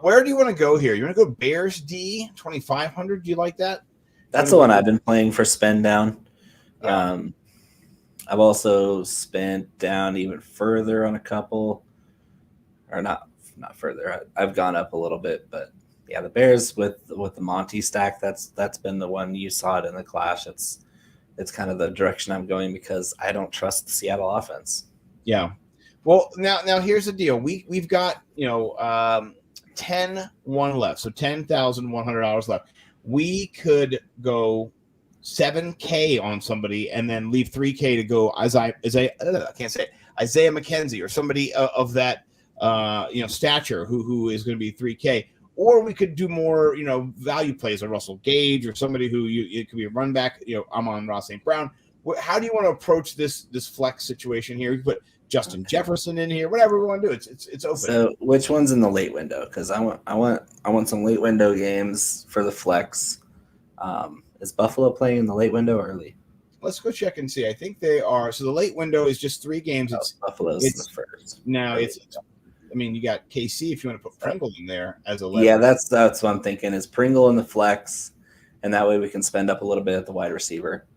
Where do you want to go here? You want to go Bears D 2,500? Do you like that? That's the one I've been playing for spend down. Yeah. I've also spent down even further on a couple, or not further. I've gone up a little bit, but yeah, the Bears with the Monty stack. That's been the one. You saw it in the clash. It's kind of the direction I'm going because I don't trust the Seattle offense. Yeah. Well, now here's the deal. We've got 10-1 left, so $10,100 left. We could go $7K on somebody and then leave $3K to go Isaiah McKenzie or somebody of that stature who is going to be $3K. Or we could do more value plays on Russell Gage or somebody who it could be a run back. I'm on Ross St. Brown. How do you want to approach this flex situation here? You put Justin Jefferson in here, whatever we want to do. It's open. So which one's in the late window? Because I want some late window games for the flex. Is Buffalo playing in the late window or early? Let's go check and see. I think they are. So the late window is just 3 games. Buffalo's the first. Now you got KC if you want to put Pringle in there as a leverage. Yeah, that's what I'm thinking is Pringle in the flex, and that way we can spend up a little bit at the wide receiver.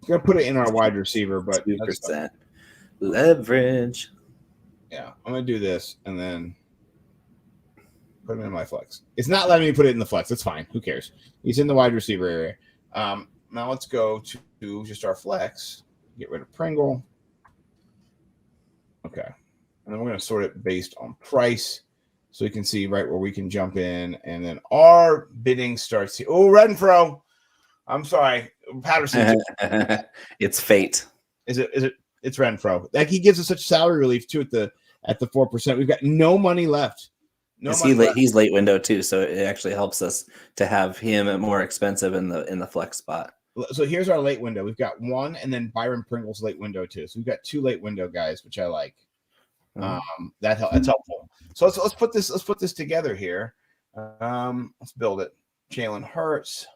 Gonna put it in our wide receiver, but 2% leverage. Yeah, I'm gonna do this and then put him in my flex. It's not letting me put it in the flex. That's fine. Who cares? He's in the wide receiver area. Now let's go to just our flex. Get rid of Pringle. Okay, and then we're gonna sort it based on price, so you can see right where we can jump in, and then our bidding starts here. Oh, Renfro. I'm sorry, Patterson. It's fate. Is it? It's Renfro. Like he gives us such salary relief too at the 4%. We've got no money left. He's late window too, so it actually helps us to have him more expensive in the flex spot. So here's our late window. We've got one, and then Byron Pringle's late window too. So we've got 2 late window guys, which I like. That's helpful. So let's put this together here. Let's build it. Jalen Hurts.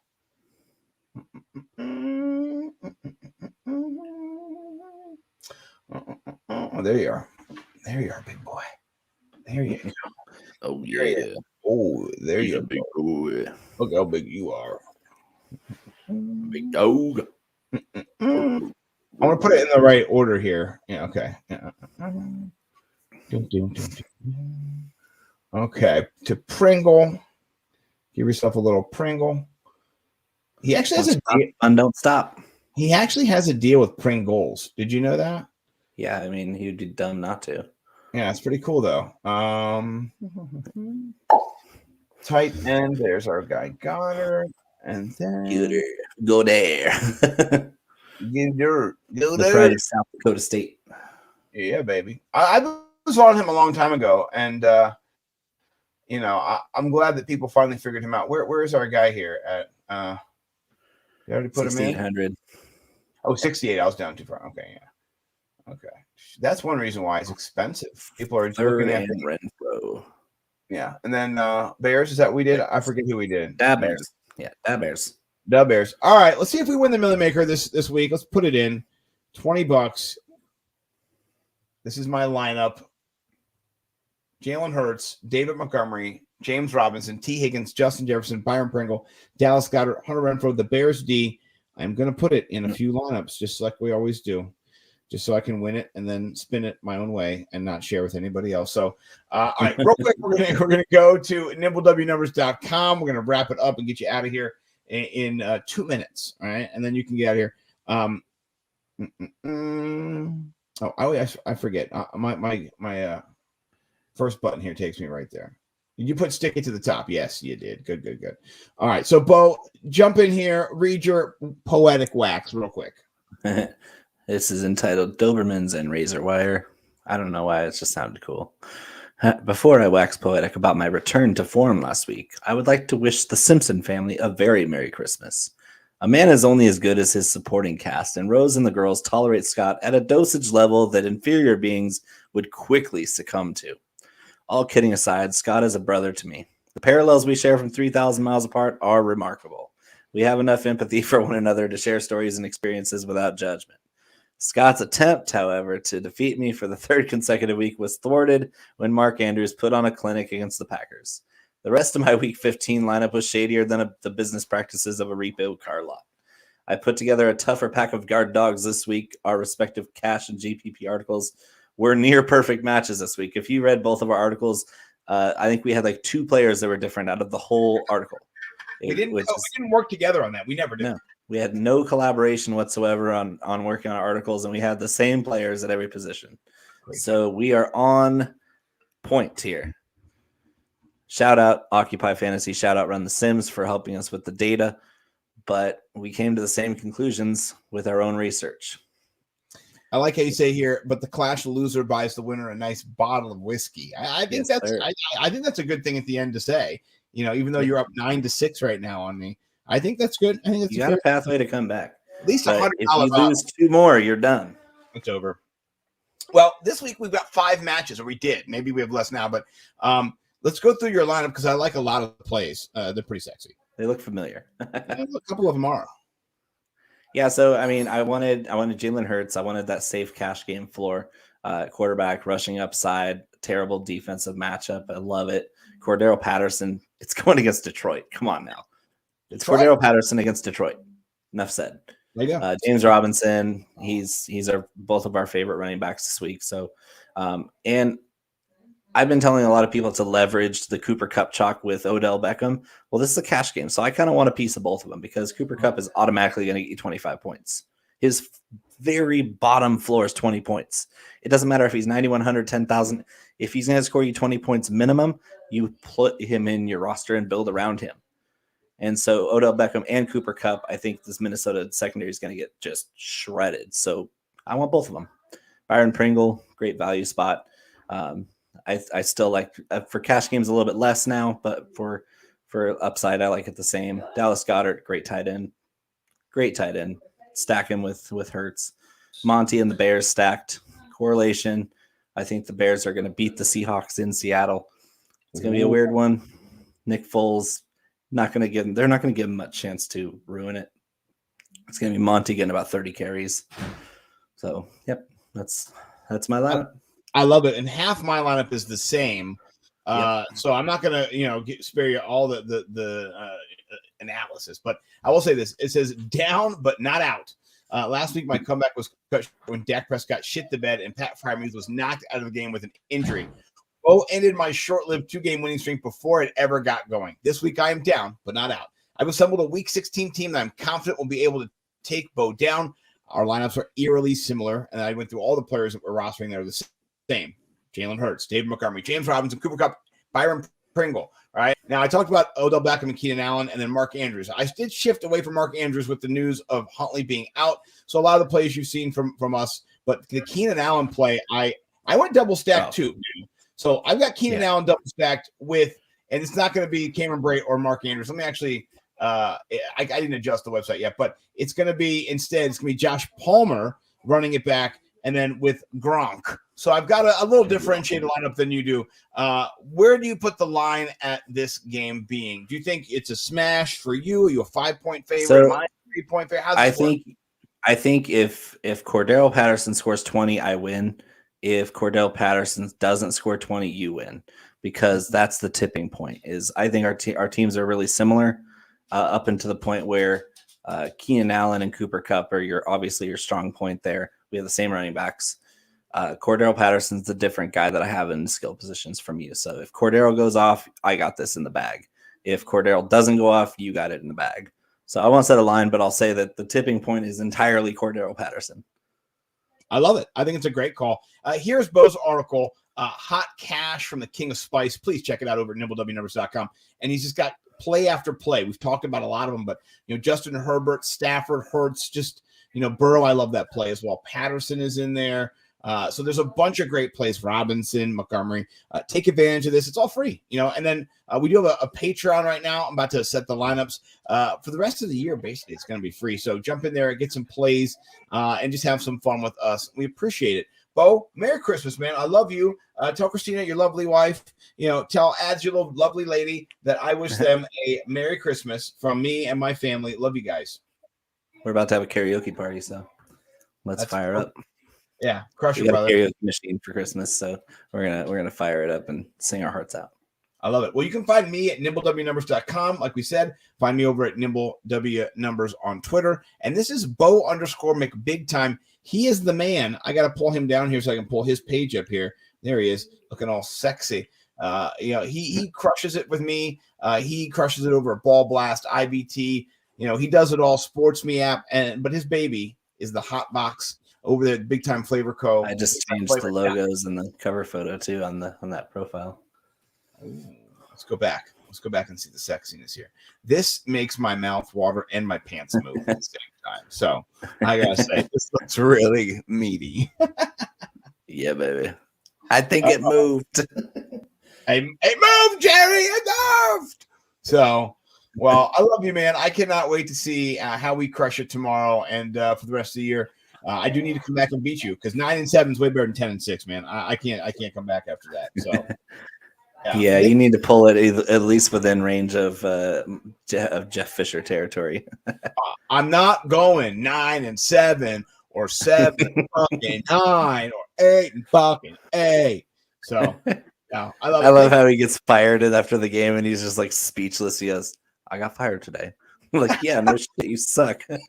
Oh, there you are. There you are, big boy. There you go. Oh yeah. Oh, there you big boy. Look how big you are. Big dog. I want to put it in the right order here. Yeah, okay. Yeah. Okay, to Pringle. Give yourself a little Pringle. He actually has a deal. Don't stop. He actually has a deal with Pringles. Did you know that? Yeah, I mean, he'd be dumb not to. Yeah, it's pretty cool though. Tight end. There's our guy Goddard, and then go there. Go the pride of South Dakota State. Yeah, baby. I was on him a long time ago, and I'm glad that people finally figured him out. Where is our guy here at? You already put him in. 6,800. Oh, 68. I was down too far. Okay, yeah. Okay, that's one reason why it's expensive. People are looking at Renfro. Yeah, and then Bears. Is that what we did? I forget who we did. Da Bears. Yeah, Da Bears. Da Bears. All right, let's see if we win the Millie Maker this week. Let's put it in. $20. This is my lineup. Jalen Hurts, David Montgomery, James Robinson, T. Higgins, Justin Jefferson, Byron Pringle, Dallas Goedert, Hunter Renfro, the Bears D. I'm going to put it in a few lineups, just like we always do, just so I can win it and then spin it my own way and not share with anybody else. So, all right, real quick, we're going to go to nimblewnumbers.com. We're going to wrap it up and get you out of here in 2 minutes. All right, and then you can get out of here. I forget. My first button here takes me right there. Did you put stick it to the top? Yes, you did. Good. All right. So, Bo, jump in here. Read your poetic wax real quick. This is entitled Dobermans and Razor Wire. I don't know why. It just sounded cool. Before I wax poetic about my return to form last week, I would like to wish the Simpson family a very Merry Christmas. A man is only as good as his supporting cast, and Rose and the girls tolerate Scott at a dosage level that inferior beings would quickly succumb to. All kidding aside, Scott is a brother to me. The parallels we share from 3,000 miles apart are remarkable. We have enough empathy for one another to share stories and experiences without judgment. Scott's attempt, however, to defeat me for the 3rd consecutive week was thwarted when Mark Andrews put on a clinic against the Packers. The rest of my week 15 lineup was shadier than the business practices of a repo car lot. I put together a tougher pack of guard dogs this week. Our respective cash and GPP articles were near perfect matches this week. If you read both of our articles, I think we had like 2 players that were different out of the whole article. We didn't work together on that. We never did. No, we had no collaboration whatsoever on working on articles, and we had the same players at every position. Great. So we are on point here. Shout out Occupy Fantasy, shout out Run the Sims for helping us with the data, but we came to the same conclusions with our own research. I like how you say here, but the clash loser buys the winner a nice bottle of whiskey. I think I think that's a good thing at the end to say. Even though you're up 9-6 right now on me, I think that's good. I think that's you got a pathway to come back. At least $100. If you lose 2 more, you're done. It's over. Well, this week we've got 5 matches, or we did. Maybe we have less now, but let's go through your lineup because I like a lot of the plays. They're pretty sexy. They look familiar. A couple of them are. Yeah, so I mean, I wanted Jalen Hurts. I wanted that safe cash game floor quarterback, rushing upside, terrible defensive matchup. I love it. Cordero Patterson. It's going against Detroit. Come on now. It's Cordero Patterson against Detroit. Enough said. There you go. James Robinson. He's both of our favorite running backs this week. So, and I've been telling a lot of people to leverage the Cooper Kupp chalk with Odell Beckham. Well, this is a cash game, so I kind of want a piece of both of them because Cooper Kupp is automatically going to get you 25 points. His very bottom floor is 20 points. It doesn't matter if he's 9,100, 10,000. If he's going to score you 20 points minimum, you put him in your roster and build around him. And so Odell Beckham and Cooper Kupp, I think this Minnesota secondary is going to get just shredded. So I want both of them. Byron Pringle, great value spot. I still like for cash games a little bit less now, but for upside, I like it the same. Dallas Goedert, great tight end. Stack him with Hurts. Monty and the Bears stacked. Correlation. I think the Bears are going to beat the Seahawks in Seattle. It's going to be a weird one. Nick Foles, they're not going to give him much chance to ruin it. It's going to be Monty getting about 30 carries. So, yep, that's my lineup. I love it, and half my lineup is the same. So I'm not gonna, spare you all the analysis, but I will say this: it says down but not out. Last week my comeback was cut when Dak Prescott shit the bed and Pat Freiermuth was knocked out of the game with an injury. Bo ended my short-lived 2-game winning streak before it ever got going. This week I am down but not out. I've assembled a Week 16 team that I'm confident will be able to take Bo down. Our lineups are eerily similar, and I went through all the players that were rostering there the same. Jalen Hurts, David Montgomery, James Robinson, Cooper Kupp, Byron Pringle. All right. Now, I talked about Odell Beckham and Keenan Allen and then Mark Andrews. I did shift away from Mark Andrews with the news of Huntley being out. So a lot of the plays you've seen from us, but the Keenan Allen play, I went double stacked too. So I've got Keenan Allen double stacked with, and it's not going to be Cameron Brate or Mark Andrews. Let me actually, I didn't adjust the website yet, but it's going to be instead, it's going to be Josh Palmer running it back and then with Gronk. So I've got a little differentiated lineup than you do. Where do you put the line at this game being? Do you think it's a smash for you? Are you a 5-point favorite? So, Am I a 3-point favorite? I think if Cordero Patterson scores 20, I win. If Cordell Patterson doesn't score 20, you win, because that's the tipping point. Is I think our teams are really similar up into the point where Keenan Allen and Cooper Kupp are obviously your strong point there. We have the same running backs. Cordero Patterson's the different guy that I have in skill positions from you. So if Cordero goes off, I got this in the bag. If Cordero doesn't go off, you got it in the bag. So I won't set a line, but I'll say that the tipping point is entirely Cordero Patterson. I love it. I think it's a great call. Here's Bo's article, Hot Cash from the King of Spice. Please check it out over at nibblewnumbers.com. And he's just got play after play. We've talked about a lot of them, but Justin Herbert, Stafford, Hurts, just Burrow. I love that play as well. Patterson is in there. So there's a bunch of great plays. Robinson, Montgomery. Take advantage of this. It's all free, And then we do have a Patreon right now. I'm about to set the lineups for the rest of the year. Basically, it's going to be free. So jump in there, get some plays, and just have some fun with us. We appreciate it. Bo, Merry Christmas, man. I love you. Tell Christina, your lovely wife, tell Ads, your lovely lady, that I wish them a Merry Christmas from me and my family. Love you guys. We're about to have a karaoke party, so let's fire up. Yeah, crush your brother. Karaoke machine for Christmas, so we're gonna fire it up and sing our hearts out. I love it. Well, you can find me at nimblewnumbers.com. Like we said, find me over at nimblewnumbers on Twitter. And this is Bo_McBigtime. He is the man. I got to pull him down here so I can pull his page up here. There he is, looking all sexy. He crushes it with me. He crushes it over at Ball Blast, IBT. He does it all. Sports Me app, but his baby is the Hot Box over there at Big Time Flavor Co. I just changed the logos and the cover photo too on that profile. Ooh, let's go back and see the sexiness here. This makes my mouth water and my pants move at the same time. So I gotta say, this looks really meaty. Yeah, baby. I think it moved. It moved, Jerry. It moved. So, well, I love you, man. I cannot wait to see how we crush it tomorrow and for the rest of the year. I do need to come back and beat you because 9-7 is way better than 10-6, man. I can't come back after that. So. Yeah, you need to pull it at least within range of Jeff Fisher territory. I'm not going 9-7 or 7-9 or 8-8. So, yeah, I love how he gets fired after the game and he's just like speechless. He goes, "I got fired today." Like, yeah, no shit, you suck. You're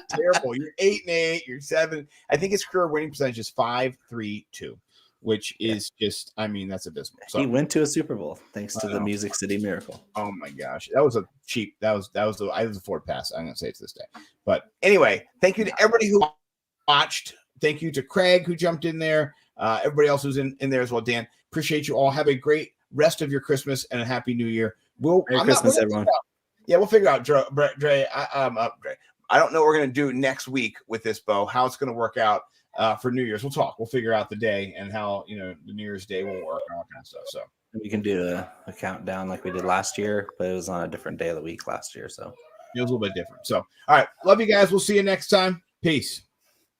terrible. You're 8-8. You're 7. I think his career winning percentage is 5.32. Which is just, that's abysmal. So, he went to a Super Bowl thanks to the Music City Miracle. Oh my gosh, that was a Ford pass. I'm gonna say it to this day. But anyway, thank you to everybody who watched. Thank you to Craig who jumped in there. Everybody else who's in there as well. Dan, appreciate you all. Have a great rest of your Christmas and a happy New Year. Merry Christmas, everyone. We'll figure out, Dre. Dre. I don't know what we're gonna do next week with this, Bo. How it's gonna work out. For New Year's, we'll talk. We'll figure out the day and how the New Year's Day will work and all that kind of stuff. So we can do a countdown like we did last year, but it was on a different day of the week last year, so it was a little bit different. So, all right, love you guys. We'll see you next time. Peace.